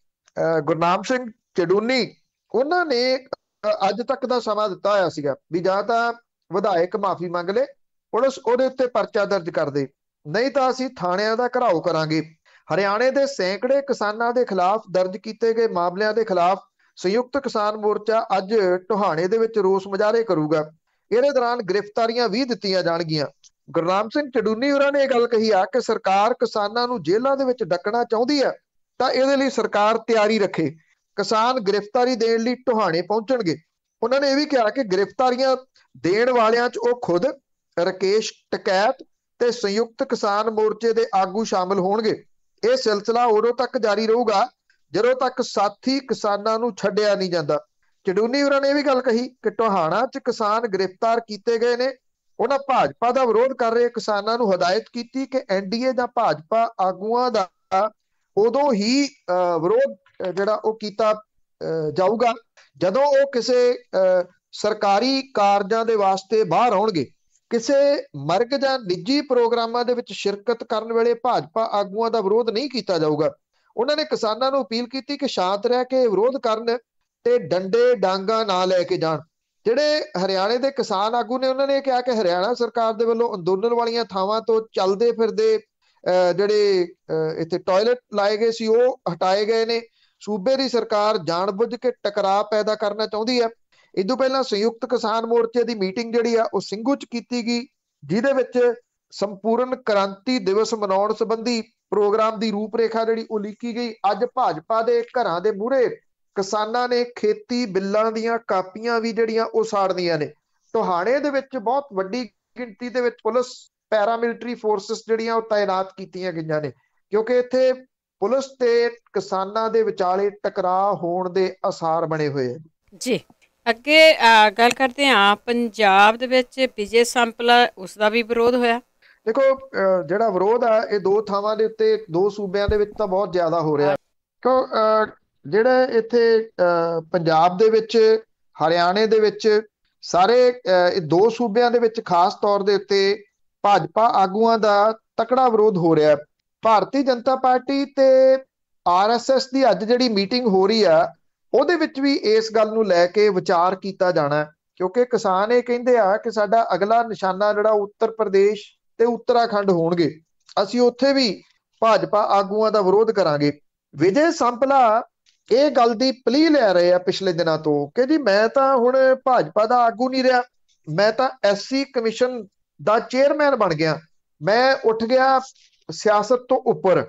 ਗੁਰਨਾਮ ਸਿੰਘ ਚਡੂਨੀ, ਉਹਨਾਂ ਨੇ ਅੱਜ ਤੱਕ ਦਾ ਸਮਾਂ ਦਿੱਤਾ ਹੋਇਆ ਸੀਗਾ ਵੀ ਜਾਂ ਤਾਂ ਵਿਧਾਇਕ ਮਾਫੀ ਮੰਗ ਲੇ, ਪੁਲਿਸ ਉਹਦੇ ਉੱਤੇ ਪਰਚਾ ਦਰਜ ਕਰ ਦੇ, ਨਹੀਂ ਤਾਂ ਅਸੀਂ ਥਾਣਿਆਂ ਦਾ ਘਰਾਓ ਕਰਾਂਗੇ। ਹਰਿਆਣੇ ਦੇ ਸੈਂਕੜੇ ਕਿਸਾਨਾਂ ਦੇ ਖਿਲਾਫ ਦਰਜ ਕੀਤੇ ਗਏ ਮਾਮਲਿਆਂ ਦੇ ਖਿਲਾਫ ਸੰਯੁਕਤ ਕਿਸਾਨ ਮੋਰਚਾ ਅੱਜ ਟੋਹਾਣੇ ਦੇ ਵਿੱਚ ਰੋਸ ਮੁਜ਼ਾਹਰੇ ਕਰੂਗਾ। ਇਹਦੇ ਦੌਰਾਨ ਗ੍ਰਿਫਤਾਰੀਆਂ ਵੀ ਦਿੱਤੀਆਂ ਜਾਣਗੀਆਂ। ਗੁਰਨਾਮ ਸਿੰਘ ਚਡੂਨੀ ਹੋਰਾਂ ਨੇ ਇਹ ਗੱਲ ਕਹੀ ਆ ਕਿ ਸਰਕਾਰ ਕਿਸਾਨਾਂ ਨੂੰ ਜੇਲ੍ਹਾਂ ਦੇ ਵਿੱਚ ਡੱਕਣਾ ਚਾਹੁੰਦੀ ਹੈ ਤਾਂ ਇਹਦੇ ਲਈ ਸਰਕਾਰ ਤਿਆਰੀ ਰੱਖੇ। ਕਿਸਾਨ ਗ੍ਰਿਫਤਾਰੀ ਦੇਣ ਲਈ ਟੋਹਾਣੇ ਪਹੁੰਚਣਗੇ। ਉਹਨਾਂ ਨੇ ਇਹ ਵੀ ਕਿਹਾ ਕਿ ਗ੍ਰਿਫਤਾਰੀਆਂ ਦੇਣ ਵਾਲਿਆਂ 'ਚ ਉਹ ਖੁਦ, ਰਕੇਸ਼ ਟਕੈਤ ਤੇ ਸੰਯੁਕਤ ਕਿਸਾਨ ਮੋਰਚੇ ਦੇ ਆਗੂ ਸ਼ਾਮਲ ਹੋਣਗੇ। ਇਹ ਸਿਲਸਿਲਾ ਉਦੋਂ ਤੱਕ ਜਾਰੀ ਰਹੂਗਾ ਜਦੋਂ ਤੱਕ ਸਾਥੀ ਕਿਸਾਨਾਂ ਨੂੰ ਛੱਡਿਆ ਨਹੀਂ ਜਾਂਦਾ। ਚਡੂਨੀ ਹੋਰਾਂ ਨੇ ਇਹ ਵੀ ਗੱਲ ਕਹੀ ਕਿ ਟੋਹਾਣਾ 'ਚ ਕਿਸਾਨ ਗ੍ਰਿਫਤਾਰ ਕੀਤੇ ਗਏ ਨੇ। ਉਹਨਾਂ ਭਾਜਪਾ ਦਾ ਵਿਰੋਧ ਕਰ ਰਹੇ ਕਿਸਾਨਾਂ ਨੂੰ ਹਦਾਇਤ ਕੀਤੀ ਕਿ ਐਨਡੀਏ ਜਾਂ ਭਾਜਪਾ ਆਗੂਆਂ ਦਾ ਉਦੋਂ ਹੀ ਵਿਰੋਧ ਜਿਹੜਾ ਉਹ ਕੀਤਾ ਜਾਊਗਾ ਜਦੋਂ ਉਹ ਕਿਸੇ ਸਰਕਾਰੀ ਕਾਰਜਾਂ ਦੇ ਵਾਸਤੇ ਬਾਹਰ ਆਉਣਗੇ। ਕਿਸੇ ਮਰਗ ਜਾਂ ਨਿੱਜੀ ਪ੍ਰੋਗਰਾਮਾਂ ਦੇ ਵਿੱਚ ਸ਼ਿਰਕਤ ਕਰਨ ਵੇਲੇ ਭਾਜਪਾ ਆਗੂਆਂ ਦਾ ਵਿਰੋਧ ਨਹੀਂ ਕੀਤਾ ਜਾਊਗਾ। ਉਹਨਾਂ ਨੇ ਕਿਸਾਨਾਂ ਨੂੰ ਅਪੀਲ ਕੀਤੀ ਕਿ ਸ਼ਾਂਤ ਰਹਿ ਕੇ ਵਿਰੋਧ ਕਰਨ ਤੇ ਡੰਡੇ ਡਾਂਗਾ ਨਾ ਲੈ ਕੇ ਜਾਣ। ਜਿਹੜੇ ਹਰਿਆਣੇ ਦੇ ਕਿਸਾਨ ਆਗੂ ਨੇ, ਉਹਨਾਂ ਨੇ ਕਿਹਾ ਕਿ ਹਰਿਆਣਾ ਸਰਕਾਰ ਦੇ ਵੱਲੋਂ ਅੰਦੋਲਨ ਵਾਲੀਆਂ ਥਾਵਾਂ ਤੋਂ ਚੱਲਦੇ ਫਿਰਦੇ ਜਿਹੜੇ ਇੱਥੇ ਟਾਇਲਟ ਲਾਏ ਗਏ ਸੀ ਉਹ ਹਟਾਏ ਗਏ ਨੇ। ਸੂਬੇ ਦੀ ਸਰਕਾਰ ਜਾਣਬੁੱਝ ਕੇ ਟਕਰਾਅ ਪੈਦਾ ਕਰਨਾ ਚਾਹੁੰਦੀ ਹੈ। ਇਸ ਤੋਂ ਪਹਿਲਾਂ ਸੰਯੁਕਤ ਕਿਸਾਨ ਮੋਰਚੇ ਦੀ ਮੀਟਿੰਗ ਜਿਹੜੀ ਆ ਉਹ ਸਿੰਘੂ 'ਚ ਕੀਤੀ ਗਈ, ਜਿਹਦੇ ਵਿੱਚ ਸੰਪੂਰਨ ਕ੍ਰਾਂਤੀ ਦਿਵਸ ਮਨਾਉਣ ਸੰਬੰਧੀ ਪ੍ਰੋਗਰਾਮ ਦੀ ਰੂਪਰੇਖਾ ਜਿਹੜੀ ਉਲੀਕੀ ਗਈ। ਅੱਜ ਭਾਜਪਾ ਦੇ ਘਰਾਂ ਦੇ ਮੂਹਰੇ ਕਿਸਾਨਾਂ ਨੇ ਖੇਤੀ ਬਿੱਲਾਂ ਦੀਆਂ ਕਾਪੀਆਂ ਵੀ ਜਿਹੜੀਆਂ ਉਹ ਸਾੜਨੀਆਂ ਨੇ। ਟੋਹਾਣੇ ਦੇ ਵਿੱਚ ਬਹੁਤ ਵੱਡੀ ਗਿਣਤੀ ਦੇ ਵਿੱਚ ਪੁਲਿਸ ਪੈਰਾਮਿਲਟਰੀ ਫੋਰਸਿਸ ਜਿਹੜੀਆਂ ਉਹ ਤਾਇਨਾਤ ਕੀਤੀਆਂ ਗਈਆਂ ਨੇ, ਕਿਉਂਕਿ ਇੱਥੇ ਪੁਲਿਸ ਤੇ ਕਿਸਾਨਾਂ ਦੇ ਵਿਚਾਲੇ ਟਕਰਾਅ ਹੋਣ ਦੇ ਆਸਾਰ ਬਣੇ ਹੋਏ ਆ। ਜੀ, ਅੱਗੇ ਗੱਲ ਕਰਦੇ ਹਾਂ ਪੰਜਾਬ ਦੇ ਵਿੱਚ ਵਿਜੇ ਸੰਪਲਾ, ਉਸ ਦਾ ਵੀ ਵਿਰੋਧ ਹੋਇਆ। ਦੇਖੋ, ਜਿਹੜਾ ਵਿਰੋਧ ਆ ਇਹ ਦੋ ਥਾਵਾਂ ਦੇ ਉੱਤੇ, ਦੋ ਸੂਬਿਆਂ ਦੇ ਵਿੱਚ ਤਾਂ ਬਹੁਤ ਜ਼ਿਆਦਾ ਹੋ ਰਿਹਾ। ਕਿਉਂ ਜਿਹੜੇ ਇੱਥੇ ਪੰਜਾਬ ਦੇ ਵਿੱਚ, ਹਰਿਆਣੇ ਦੇ ਵਿੱਚ, ਸਾਰੇ ਇਹ ਦੋ ਸੂਬਿਆਂ ਦੇ ਵਿੱਚ ਖਾਸ ਤੌਰ ਦੇ ਉੱਤੇ ਭਾਜਪਾ ਆਗੂਆਂ ਦਾ ਤਕੜਾ ਵਿਰੋਧ ਹੋ ਰਿਹਾ। ਭਾਰਤੀ ਜਨਤਾ ਪਾਰਟੀ ਤੇ ਆਰਐਸਐਸ ਦੀ ਅੱਜ ਜਿਹੜੀ ਮੀਟਿੰਗ ਹੋ ਰਹੀ ਆ ਉਹਦੇ ਵਿੱਚ ਵੀ ਇਸ ਗੱਲ ਨੂੰ ਲੈ ਕੇ ਵਿਚਾਰ ਕੀਤਾ ਜਾਣਾ, ਕਿਉਂਕਿ ਕਿਸਾਨ ਇਹ ਕਹਿੰਦੇ ਆ ਕਿ ਸਾਡਾ ਅਗਲਾ ਨਿਸ਼ਾਨਾ ਜਿਹੜਾ ਉੱਤਰ ਪ੍ਰਦੇਸ਼ ਤੇ ਉੱਤਰਾਖੰਡ ਹੋਣਗੇ। ਅਸੀਂ ਉੱਥੇ ਵੀ ਭਾਜਪਾ ਆਗੂਆਂ ਦਾ ਵਿਰੋਧ ਕਰਾਂਗੇ। ਵਿਜੇ ਸੰਪਲਾ ਇਹ ਗੱਲ ਦੀ ਪਲੀ ਲੈ ਰਹੇ ਆ ਪਿਛਲੇ ਦਿਨਾਂ ਤੋਂ ਕਿ ਜੀ ਮੈਂ ਤਾਂ ਹੁਣ ਭਾਜਪਾ ਦਾ ਆਗੂ ਨਹੀਂ ਰਿਹਾ, ਮੈਂ ਤਾਂ ਐਸਸੀ ਕਮਿਸ਼ਨ ਦਾ ਚੇਅਰਮੈਨ ਬਣ ਗਿਆ, ਮੈਂ ਉੱਠ ਗਿਆ ਸਿਆਸਤ ਤੋਂ ਉੱਪਰ।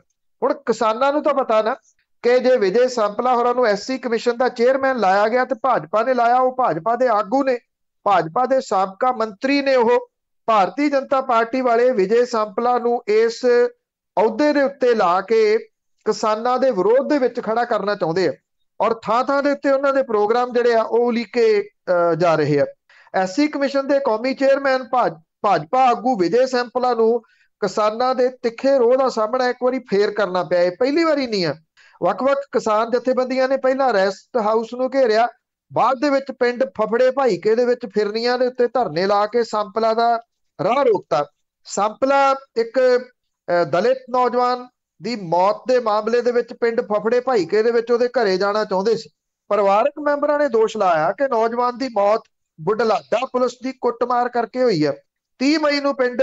ਹੁਣ ਕਿਸਾਨਾਂ ਨੂੰ ਤਾਂ ਪਤਾ ਨਾ ਕਿ ਜੇ ਵਿਜੇ ਸੰਪਲਾ ਹੋਰਾਂ ਨੂੰ ਐਸਸੀ ਕਮਿਸ਼ਨ ਦਾ ਚੇਅਰਮੈਨ ਲਾਇਆ ਗਿਆ ਤੇ ਭਾਜਪਾ ਨੇ ਲਾਇਆ, ਉਹ ਭਾਜਪਾ ਦੇ ਆਗੂ ਨੇ, ਭਾਜਪਾ ਦੇ ਸਾਬਕਾ ਮੰਤਰੀ ਨੇ। ਉਹ ਭਾਰਤੀ ਜਨਤਾ ਪਾਰਟੀ ਵਾਲੇ ਵਿਜੇ ਸੰਪਲਾ ਨੂੰ ਇਸ ਅਹੁਦੇ ਦੇ ਉੱਤੇ ਲਾ ਕੇ ਕਿਸਾਨਾਂ ਦੇ ਵਿਰੋਧ ਦੇ ਵਿੱਚ ਖੜਾ ਕਰਨਾ ਚਾਹੁੰਦੇ ਆ ਔਰ ਥਾਂ ਥਾਂ ਦੇ ਉੱਤੇ ਉਹਨਾਂ ਦੇ ਪ੍ਰੋਗਰਾਮ ਜਿਹੜੇ ਆ ਉਹ ਉਲੀਕੇ ਜਾ ਰਹੇ ਆ। ਐਸਸੀ ਕਮਿਸ਼ਨ ਦੇ ਕੌਮੀ ਚੇਅਰਮੈਨ ਭਾਜਪਾ ਆਗੂ ਵਿਜੇ ਸੰਪਲਾ ਨੂੰ ਕਿਸਾਨਾਂ ਦੇ ਤਿੱਖੇ ਰੋਹ ਦਾ ਸਾਹਮਣਾ ਇੱਕ ਵਾਰੀ ਫੇਰ ਕਰਨਾ ਪਿਆ। ਇਹ ਪਹਿਲੀ ਵਾਰੀ ਨਹੀਂ ਆ। ਵੱਖ-ਵੱਖ ਕਿਸਾਨ ਜਥੇਬੰਦੀਆਂ ਨੇ ਪਹਿਲਾਂ ਰੈਸਟ ਹਾਊਸ ਨੂੰ ਘੇਰਿਆ, ਬਾਅਦ ਦੇ ਵਿੱਚ ਪਿੰਡ ਫਫੜੇ ਭਾਈਕੇ ਦੇ ਵਿੱਚ ਫਿਰਨੀਆਂ ਦੇ ਉੱਤੇ ਧਰਨੇ ਲਾ ਕੇ ਸੰਪਲਾ ਦਾ ਰਾਹ ਰੋਕਤਾ। ਸੰਪਲਾ ਇੱਕ ਦਲਿਤ ਨੌਜਵਾਨ ਦੀ ਮੌਤ ਦੇ ਮਾਮਲੇ ਦੇ ਵਿੱਚ ਪਿੰਡ ਫਫੜੇ ਭਾਈਕੇ ਦੇ ਵਿੱਚ ਉਹਦੇ ਘਰੇ ਜਾਣਾ ਚਾਹੁੰਦੇ ਸੀ। ਪਰਿਵਾਰਕ ਮੈਂਬਰਾਂ ਨੇ ਦੋਸ਼ ਲਾਇਆ ਕਿ ਨੌਜਵਾਨ ਦੀ ਮੌਤ ਬੁਢਲਾਡਾ ਪੁਲਿਸ ਦੀ ਕੁੱਟਮਾਰ ਕਰਕੇ ਹੋਈ ਹੈ। 30 ਮਈ ਨੂੰ ਪਿੰਡ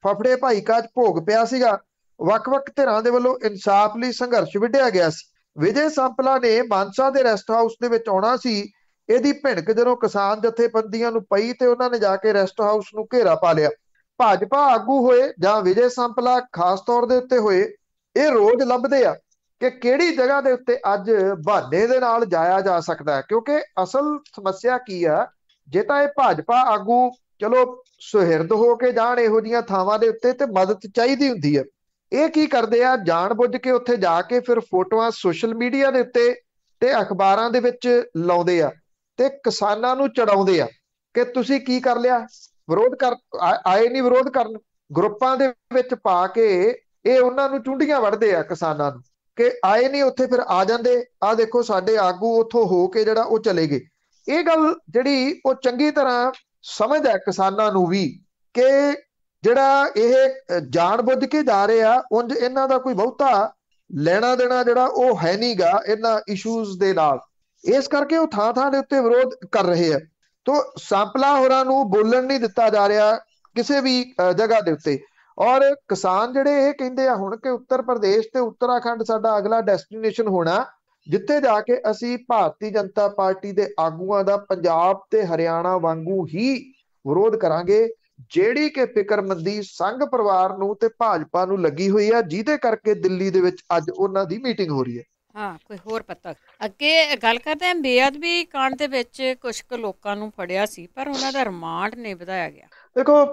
ਫਫੜੇ ਭਾਈਕਾ 'ਚ ਭੋਗ ਪਿਆ ਸੀਗਾ। ਵੱਖ-ਵੱਖ ਧਿਰਾਂ ਦੇ ਵੱਲੋਂ ਇਨਸਾਫ ਲਈ ਸੰਘਰਸ਼ ਵਿੱਢਿਆ ਗਿਆ ਸੀ। ਵਿਜੇ ਸੰਪਲਾ ਨੇ ਮਾਨਸਾ ਦੇ ਰੈਸਟ ਹਾਊਸ ਦੇ ਵਿੱਚ ਆਉਣਾ ਸੀ। ਇਹਦੀ ਭਿਣਕ ਜਦੋਂ ਕਿਸਾਨ ਜਥੇਬੰਦੀਆਂ ਨੂੰ ਪਈ ਤੇ ਉਹਨਾਂ ਨੇ ਜਾ ਕੇ ਰੈਸਟ ਹਾਊਸ ਨੂੰ ਘੇਰਾ ਪਾ ਲਿਆ। ਭਾਜਪਾ ਆਗੂ ਹੋਏ ਜਾਂ ਵਿਜੇ ਸੰਪਲਾ ਖਾਸ ਤੌਰ ਦੇ ਉੱਤੇ ਹੋਏ, ਇਹ ਰੋਜ਼ ਲੱਭਦੇ ਆ ਕਿ ਕਿਹੜੀ ਜਗ੍ਹਾ ਦੇ ਉੱਤੇ ਅੱਜ ਬਹਾਨੇ ਦੇ ਨਾਲ ਜਾਇਆ ਜਾ ਸਕਦਾ ਹੈ। ਕਿਉਂਕਿ ਅਸਲ ਸਮੱਸਿਆ ਕੀ ਆ, ਜੇ ਤਾਂ ਇਹ ਭਾਜਪਾ ਆਗੂ ਚਲੋ ਸੁਹਿਰਦ ਹੋ ਕੇ ਜਾਣ ਇਹੋ ਜਿਹੀਆਂ ਥਾਵਾਂ ਦੇ ਉੱਤੇ ਤੇ ਮਦਦ ਚਾਹੀਦੀ ਹੁੰਦੀ ਹੈ, ਇਹ ਕੀ ਕਰਦੇ ਆ, ਜਾਣ ਬੁੱਝ ਕੇ ਉੱਥੇ ਜਾ ਕੇ ਫਿਰ ਫੋਟੋਆਂ ਸੋਸ਼ਲ ਮੀਡੀਆ ਦੇ ਉੱਤੇ ਤੇ ਅਖਬਾਰਾਂ ਦੇ ਵਿੱਚ ਲਾਉਂਦੇ ਆ ਤੇ ਕਿਸਾਨਾਂ ਨੂੰ ਚੜਾਉਂਦੇ ਆ ਕਿ ਤੁਸੀਂ ਕੀ ਕਰ ਲਿਆ, ਵਿਰੋਧ ਕਰ ਆਏ ਨਹੀਂ, ਵਿਰੋਧ ਕਰਨ। ਗਰੁੱਪਾਂ ਦੇ ਵਿੱਚ ਪਾ ਕੇ ਇਹ ਉਹਨਾਂ ਨੂੰ ਚੁੰਡੀਆਂ ਵੜਦੇ ਆ ਕਿਸਾਨਾਂ ਨੂੰ ਕਿ ਆਏ ਨਹੀਂ, ਉੱਥੇ ਫਿਰ ਆ ਜਾਂਦੇ। ਆ ਦੇਖੋ ਸਾਡੇ ਆਗੂ ਉੱਥੋਂ ਹੋ ਕੇ ਜਿਹੜਾ ਉਹ ਚਲੇ ਗਏ। ਇਹ ਗੱਲ ਜਿਹੜੀ ਉਹ ਚੰਗੀ ਤਰ੍ਹਾਂ ਸਮਝ ਹੈ ਕਿਸਾਨਾਂ ਨੂੰ ਵੀ ਕਿ ਜਿਹੜਾ ਇਹ ਜਾਣ ਬੁੱਝ ਕੇ ਜਾ ਰਹੇ ਆ, ਉਂਝ ਇਹਨਾਂ ਦਾ ਕੋਈ ਬਹੁਤਾ ਲੈਣਾ ਦੇਣਾ ਜਿਹੜਾ ਉਹ ਹੈ ਨਹੀਂਗਾ ਇਹਨਾਂ ਇਸ਼ੂਜ਼ ਦੇ ਨਾਲ। ਇਸ ਕਰਕੇ ਉਹ ਥਾਂ ਥਾਂ ਦੇ ਉੱਤੇ ਵਿਰੋਧ ਕਰ ਰਹੇ ਆ। ਤੋ ਸੰਪਲਾ ਹੋਰਾਂ ਨੂੰ ਬੋਲਣ ਨਹੀਂ ਦਿੱਤਾ ਜਾ ਰਿਹਾ ਕਿਸੇ ਵੀ ਜਗ੍ਹਾ ਦੇ ਉੱਤੇ। ਔਰ ਕਿਸਾਨ ਜਿਹੜੇ ਇਹ ਕਹਿੰਦੇ ਆ ਹੁਣ ਕਿ ਉੱਤਰ ਪ੍ਰਦੇਸ਼ ਤੇ ਉੱਤਰਾਖੰਡ ਸਾਡਾ ਅਗਲਾ ਡੈਸਟੀਨੇਸ਼ਨ ਹੋਣਾ, ਜਿੱਥੇ ਜਾ ਕੇ ਅਸੀਂ ਭਾਰਤੀ ਜਨਤਾ ਪਾਰਟੀ ਦੇ ਆਗੂਆਂ ਦਾ ਪੰਜਾਬ ਤੇ ਹਰਿਆਣਾ ਵਾਂਗੂ ਹੀ ਵਿਰੋਧ ਕਰਾਂਗੇ, ਜਿਹੜੀ ਕਿ ਫਿਕਰਮੰਦੀ ਸੰਘ ਪਰਿਵਾਰ ਨੂੰ ਤੇ ਭਾਜਪਾ ਨੂੰ ਲੱਗੀ ਹੋਈ ਆ, ਜਿਹਦੇ ਕਰਕੇ ਦਿੱਲੀ ਦੇ ਵਿੱਚ ਅੱਜ ਉਹਨਾਂ ਦੀ ਮੀਟਿੰਗ ਹੋ ਰਹੀ ਹੈ। ਹਾਂ, ਕੋਈ ਹੋਰ ਪਤਾ ਅੱਗੇ ਗੱਲ ਕਰਦੇ ਹਾਂ। ਬੇਅਦਬੀ ਕਾਂਡ ਦੇ ਵਿੱਚ ਕੁਝ ਕੁ ਲੋਕਾਂ ਨੂੰ ਫੜਿਆ ਸੀ ਪਰ ਉਹਨਾਂ ਦਾ ਰਿਮਾਂਡ ਨਹੀਂ ਵਧਾਇਆ ਗਿਆ। ਦੇਖੋ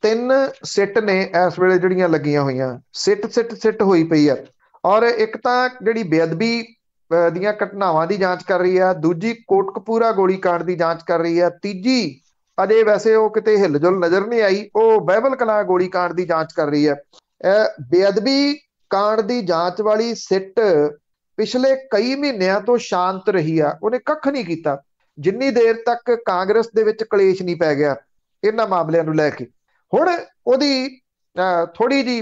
3 ਸਿੱਟ ਨੇ ਇਸ ਵੇਲੇ ਜਿਹੜੀਆਂ ਲੱਗੀਆਂ ਹੋਈਆਂ, ਸਿੱਟ ਹੋਈ ਪਈ ਆ। ਔਰ ਇੱਕ ਤਾਂ ਜਿਹੜੀ ਬੇਅਦਬੀ ਦੀਆਂ ਘਟਨਾਵਾਂ ਦੀ ਜਾਂਚ ਕਰ ਰਹੀ ਆ, ਦੂਜੀ ਕੋਟਕਪੂਰਾ ਗੋਲੀकांड ਦੀ ਜਾਂਚ ਕਰ ਰਹੀ ਆ, ਤੀਜੀ ਅਜੇ ਵੈਸੇ ਉਹ ਕਿਤੇ ਹਿਲਜੁਲ ਨਜ਼ਰ ਨਹੀਂ ਆਈ, ਉਹ ਬਾਈਬਲ ਕਲਾਂ ਗੋਲੀकांड ਦੀ ਜਾਂਚ ਕਰ ਰਹੀ ਹੈ। ਬੇਅਦਬੀ ਕਾਂਡ ਦੀ ਜਾਂਚ ਵਾਲੀ ਸਿੱਟ ਪਿਛਲੇ ਕਈ ਮਹੀਨਿਆਂ ਤੋਂ ਸ਼ਾਂਤ ਰਹੀ ਆ, ਉਹਨੇ ਕੱਖ ਨਹੀਂ ਕੀਤਾ ਜਿੰਨੀ ਦੇਰ ਤੱਕ ਕਾਂਗਰਸ ਦੇ ਵਿੱਚ ਕਲੇਸ਼ ਨਹੀਂ ਪੈ ਗਿਆ ਇਹਨਾਂ ਮਾਮਲਿਆਂ ਨੂੰ ਲੈ ਕੇ। ਹੁਣ ਉਹਦੀ ਥੋੜੀ ਜੀ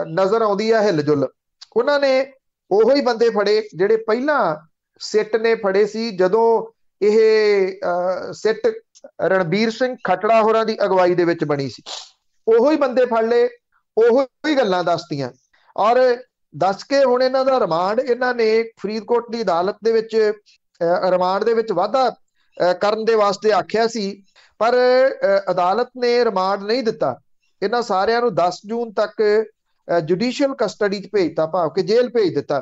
ਨਜ਼ਰ ਆਉਂਦੀ ਆ ਹਿਲਜੁਲ। ਉਹਨਾਂ ਨੇ ਉਹੋ ਹੀ ਬੰਦੇ ਫੜੇ ਜਿਹੜੇ ਪਹਿਲਾਂ ਸਿੱਟ ਨੇ ਫੜੇ ਸੀ ਜਦੋਂ ਇਹ ਸਿੱਟ ਰਣਬੀਰ ਸਿੰਘ ਖੱਟੜਾ ਹੋਰਾਂ ਦੀ ਅਗਵਾਈ ਦੇ ਵਿੱਚ ਬਣੀ ਸੀ। ਉਹੋ ਹੀ ਬੰਦੇ ਫੜ ਲਏ, ਉਹੋ ਹੀ ਗੱਲਾਂ ਦੱਸਤੀਆਂ ਔਰ ਦੱਸ ਕੇ ਹੁਣ ਇਹਨਾਂ ਦਾ ਰਿਮਾਂਡ ਇਹਨਾਂ ਨੇ ਫਰੀਦਕੋਟ ਦੀ ਅਦਾਲਤ ਦੇ ਵਿੱਚ ਰਿਮਾਂਡ ਦੇ ਵਿੱਚ ਵਾਧਾ ਕਰਨ ਦੇ ਵਾਸਤੇ ਆਖਿਆ ਸੀ, ਪਰ ਅਦਾਲਤ ਨੇ ਰਿਮਾਂਡ ਨਹੀਂ ਦਿੱਤਾ। ਇਹਨਾਂ ਸਾਰਿਆਂ ਨੂੰ 10 ਜੂਨ ਤੱਕ ਜੁਡੀਸ਼ੀਅਲ ਕਸਟਡੀ 'ਚ ਭੇਜਤਾ, ਭਾਵ ਕਿ ਜੇਲ੍ਹ ਭੇਜ ਦਿੱਤਾ।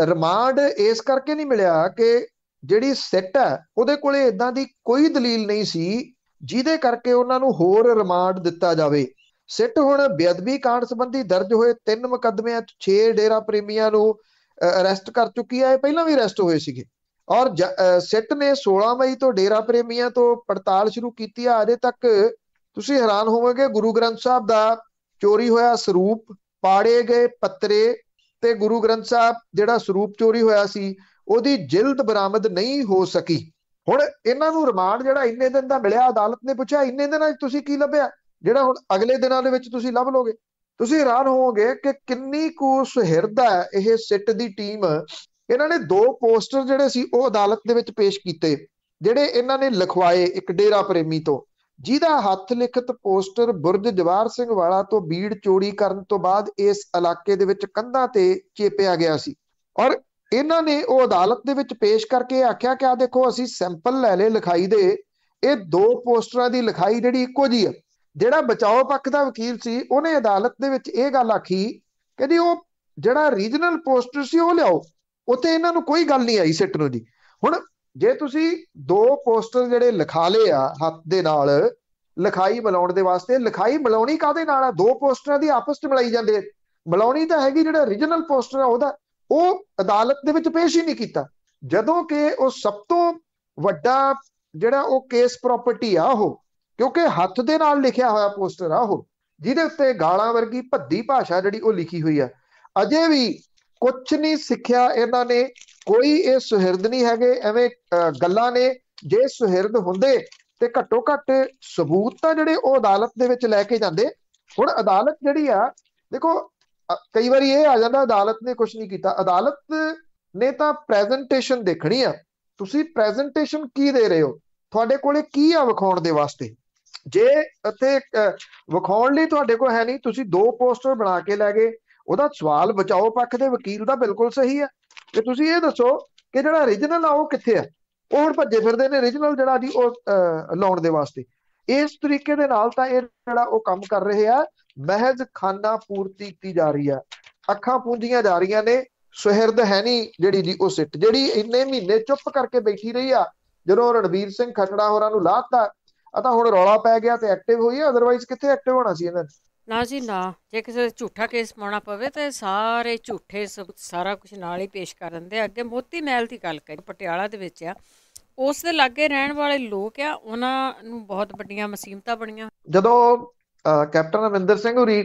ਰਿਮਾਂਡ ਇਸ ਕਰਕੇ ਨਹੀਂ ਮਿਲਿਆ ਕਿ ਜਿਹੜੀ ਸਿੱਟ ਹੈ ਉਹਦੇ ਕੋਲੇ ਇਦਾਂ ਦੀ ਕੋਈ ਦਲੀਲ ਨਹੀਂ ਸੀ ਜਿਹਦੇ ਕਰਕੇ ਉਹਨਾਂ ਨੂੰ ਹੋਰ ਰਿਮਾਂਡ ਦਿੱਤਾ ਜਾਵੇ। ਸਿੱਟ ਹੁਣ ਬੇਅਦਬੀ ਕਾਂਡ ਸੰਬੰਧੀ ਦਰਜ ਹੋਏ 3 ਮੁਕੱਦਮਿਆਂ 'ਚ 6 ਡੇਰਾ ਪ੍ਰੇਮੀਆਂ ਨੂੰ ਅਰੈਸਟ ਕਰ ਚੁੱਕੀ ਹੈ। ਇਹ ਪਹਿਲਾਂ ਵੀ ਅਰੈਸਟ ਹੋਏ ਸੀਗੇ ਔਰ ਸਿੱਟ ਨੇ 16 ਮਈ ਤੋਂ ਡੇਰਾ ਪ੍ਰੇਮੀਆਂ ਤੋਂ ਪੜਤਾਲ ਸ਼ੁਰੂ ਕੀਤੀ ਹੈ। ਅਜੇ ਤੱਕ ਤੁਸੀਂ ਹੈਰਾਨ ਹੋਵੋਗੇ, ਗੁਰੂ ਗ੍ਰੰਥ ਸਾਹਿਬ ਦਾ ਚੋਰੀ ਹੋਇਆ ਸਰੂਪ, ਪਾੜੇ ਗਏ ਪੱਤਰੇ ਤੇ ਗੁਰੂ ਗ੍ਰੰਥ ਸਾਹਿਬ ਜਿਹੜਾ ਸਰੂਪ ਚੋਰੀ ਹੋਇਆ ਸੀ ਉਹਦੀ ਜਿਲਦ ਬਰਾਮਦ ਨਹੀਂ ਹੋ ਸਕੀ। ਹੁਣ ਇਹਨਾਂ ਨੂੰ ਰਿਮਾਂਡ ਜਿਹੜਾ ਇੰਨੇ ਦਿਨ ਦਾ ਮਿਲਿਆ, ਅਦਾਲਤ ਨੇ ਪੁੱਛਿਆ ਇੰਨੇ ਦਿਨਾਂ 'ਚ ਤੁਸੀਂ ਕੀ ਲੱਭਿਆ ਜਿਹੜਾ ਹੁਣ ਅਗਲੇ ਦਿਨਾਂ ਦੇ ਵਿੱਚ ਤੁਸੀਂ ਲੱਭ ਲੋਗੇ। ਤੁਸੀਂ ਹੈਰਾਨ ਹੋਵੋਗੇ ਕਿ ਕਿੰਨੀ ਕੁ ਸੁਹਿਰਦ ਹੈ ਇਹ ਸਿੱਟ ਦੀ ਟੀਮ। ਇਹਨਾਂ ਨੇ 2 ਪੋਸਟਰ ਜਿਹੜੇ ਸੀ ਉਹ ਅਦਾਲਤ ਦੇ ਵਿੱਚ ਪੇਸ਼ ਕੀਤੇ, ਜਿਹੜੇ ਇਹਨਾਂ ਨੇ ਲਿਖਵਾਏ ਇੱਕ ਡੇਰਾ ਪ੍ਰੇਮੀ ਤੋਂ, ਜਿਹਦਾ ਹੱਥ ਲਿਖਤ ਪੋਸਟਰ ਬੁਰਜ ਜਵਾਹਰ ਸਿੰਘ ਵਾਲਾ ਤੋਂ ਬੀੜ ਚੋਰੀ ਕਰਨ ਤੋਂ ਬਾਅਦ ਇਸ ਇਲਾਕੇ ਦੇ ਵਿੱਚ ਕੰਧਾਂ ਤੇ ਚੇਪਿਆ ਗਿਆ ਸੀ। ਔਰ ਇਹਨਾਂ ਨੇ ਉਹ ਅਦਾਲਤ ਦੇ ਵਿੱਚ ਪੇਸ਼ ਕਰਕੇ ਆਖਿਆ ਕਿ ਆ ਦੇਖੋ ਅਸੀਂ ਸੈਂਪਲ ਲੈ ਲਏ ਲਿਖਾਈ ਦੇ, ਇਹ 2 ਪੋਸਟਰਾਂ ਦੀ ਲਿਖਾਈ ਜਿਹੜੀ ਇੱਕੋ ਜੀ ਆ। ਜਿਹੜਾ ਬਚਾਓ ਪੱਖ ਦਾ ਵਕੀਲ ਸੀ ਉਹਨੇ ਅਦਾਲਤ ਦੇ ਵਿੱਚ ਇਹ ਗੱਲ ਆਖੀ ਕਿ ਜੀ ਉਹ ਜਿਹੜਾ ਰੀਜਨਲ ਪੋਸਟਰ ਸੀ ਉਹ ਲਿਆਓ, ਉੱਥੇ ਇਹਨਾਂ ਨੂੰ ਕੋਈ ਗੱਲ ਨਹੀਂ ਆਈ ਸਿੱਟ ਨੂੰ ਜੀ। ਹੁਣ ਜੇ ਤੁਸੀਂ 2 ਪੋਸਟਰ ਜਿਹੜੇ ਲਿਖਾ ਲਏ ਆ ਹੱਥ ਦੇ ਨਾਲ ਲਿਖਾਈ ਮਿਲਾਉਣ ਦੇ ਵਾਸਤੇ, ਲਿਖਾਈ ਮਿਲਾਉਣੀ ਕਾਹਦੇ ਨਾਲ ਆ? 2 ਪੋਸਟਰਾਂ ਦੀ ਆਪਸ ਚ ਮਿਲਾਈ ਜਾਂਦੇ, ਮਿਲਾਉਣੀ ਤਾਂ ਹੈਗੀ ਜਿਹੜਾ ਰੀਜਨਲ ਪੋਸਟਰ ਆ ਉਹਦਾ, ਉਹ ਅਦਾਲਤ ਦੇ ਵਿੱਚ ਪੇਸ਼ ਹੀ ਨਹੀਂ ਕੀਤਾ, ਜਦੋਂ ਕਿ ਉਹ ਸਭ ਤੋਂ ਵੱਡਾ ਜਿਹੜਾ ਉਹ ਕੇਸ ਪ੍ਰਾਪਰਟੀ ਆ ਉਹ, ਕਿਉਂਕਿ ਹੱਥ ਦੇ ਨਾਲ ਲਿਖਿਆ ਹੋਇਆ ਪੋਸਟਰ ਆ ਉਹ। ਜਿਹਦੇ ਉੱਤੇ ਗਾਲਾਂ ਵਰਗੀ ਭੱਦੀ ਭਾਸ਼ਾ ਜਿਹੜੀ ਉਹ ਲਿਖੀ ਹੋਈ ਆ। ਅਜੇ ਵੀ ਕੁਛ ਨਹੀਂ ਸਿੱਖਿਆ ਇਹਨਾਂ ਨੇ, ਕੋਈ ਇਹ ਸੁਹਿਰਦ ਨਹੀਂ ਹੈਗੇ, ਐਵੇਂ ਗੱਲਾਂ ਨੇ। ਜੇ ਸੁਹਿਰਦ ਹੁੰਦੇ ਤੇ ਘੱਟੋ ਘੱਟ ਸਬੂਤ ਤਾਂ ਜਿਹੜੇ ਉਹ ਅਦਾਲਤ ਦੇ ਵਿੱਚ ਲੈ ਕੇ ਜਾਂਦੇ। ਹੁਣ ਅਦਾਲਤ ਜਿਹੜੀ ਆ, ਦੇਖੋ ਕਈ ਵਾਰੀ ਇਹ ਆ ਜਾਂਦਾ ਅਦਾਲਤ ਨੇ ਕੁਛ ਨਹੀਂ ਕੀਤਾ। ਅਦਾਲਤ ਨੇ ਤਾਂ ਪ੍ਰੈਜੈਂਟੇਸ਼ਨ ਦੇਖਣੀ ਆ। ਤੁਸੀਂ ਪ੍ਰੈਜੈਂਟੇਸ਼ਨ ਕੀ ਦੇ ਰਹੇ ਹੋ, ਤੁਹਾਡੇ ਕੋਲੇ ਕੀ ਆ ਵਿਖਾਉਣ ਦੇ ਵਾਸਤੇ। ਜੇ ਇੱਥੇ ਵਿਖਾਉਣ ਲਈ ਤੁਹਾਡੇ ਕੋਲ ਹੈ ਨਹੀਂ, ਤੁਸੀਂ 2 ਪੋਸਟਰ ਬਣਾ ਕੇ ਲੈ ਗਏ, ਉਹਦਾ ਸਵਾਲ ਬਚਾਓ ਪੱਖ ਦੇ ਵਕੀਲ ਦਾ ਬਿਲਕੁਲ ਸਹੀ ਹੈ, ਤੇ ਤੁਸੀਂ ਇਹ ਦੱਸੋ ਕਿ ਜਿਹੜਾ ਓਰੀਜਨਲ ਆ ਉਹ ਕਿੱਥੇ ਆ। ਉਹ ਹੁਣ ਭੱਜੇ ਫਿਰਦੇ ਨੇ ਓਰੀਜਨਲ ਜਿਹੜਾ ਜੀ ਉਹ ਲਾਉਣ ਦੇ ਵਾਸਤੇ। ਇਸ ਤਰੀਕੇ ਦੇ ਨਾਲ ਤਾਂ ਇਹ ਜਿਹੜਾ ਉਹ ਕੰਮ ਕਰ ਰਹੇ ਆ, ਮਹਿਜ਼ ਖਾਨਾ ਪੂਰਤੀ ਕੀਤੀ ਜਾ ਰਹੀ ਆ, ਅੱਖਾਂ ਪੂੰਝੀਆਂ ਜਾ ਰਹੀਆਂ ਨੇ। ਸੁਹਿਰਦ ਹੈ ਨਹੀਂ ਜਿਹੜੀ ਜੀ ਉਹ ਸਿੱਟ, ਜਿਹੜੀ ਇੰਨੇ ਮਹੀਨੇ ਚੁੱਪ ਕਰਕੇ ਬੈਠੀ ਰਹੀ ਆ। ਜਦੋਂ ਰਣਵੀਰ ਸਿੰਘ ਖੱਟੜਾ ਹੋਰਾਂ ਨੂੰ ਲਾਤਾ ਤਾਂ ਹੁਣ ਰੌਲਾ ਪੈ ਗਿਆ ਤੇ ਐਕਟਿਵ ਹੋਈ ਆ, ਅਦਰਵਾਈਜ਼ ਕਿੱਥੇ ਐਕਟਿਵ ਹੋਣਾ ਸੀ ਇਹਨਾਂ ਨੇ। ਨਾ ਜੀ ਨਾ, ਜੇ ਕਿਸੇ ਝੂਠਾ ਕੇਸ ਪਾਉਣਾ ਪਵੇ ਤੇ ਸਾਰੇ ਝੂਠੇ ਸਬੂਤ ਸਾਰਾ ਕੁਝ ਨਾਲ ਹੀ ਪੇਸ਼ ਕਰ ਦਿੰਦੇ। ਅੱਗੇ ਮੋਤੀ ਮਹਿਲ ਦੀ ਗੱਲ ਕਰੀ, ਪਟਿਆਲਾ ਦੇ ਵਿੱਚ ਆ, ਉਸ ਦੇ ਲਾਗੇ ਰਹਿਣ ਵਾਲੇ ਲੋਕ ਆ, ਉਹਨਾਂ ਨੂੰ ਬਹੁਤ ਵੱਡੀਆਂ ਮੁਸੀਬਤਾਂ ਬਣੀਆਂ। ਜਦੋਂ ਕੈਪਟਨ ਅਮਰਿੰਦਰ ਸਿੰਘ ਹੋਰੀ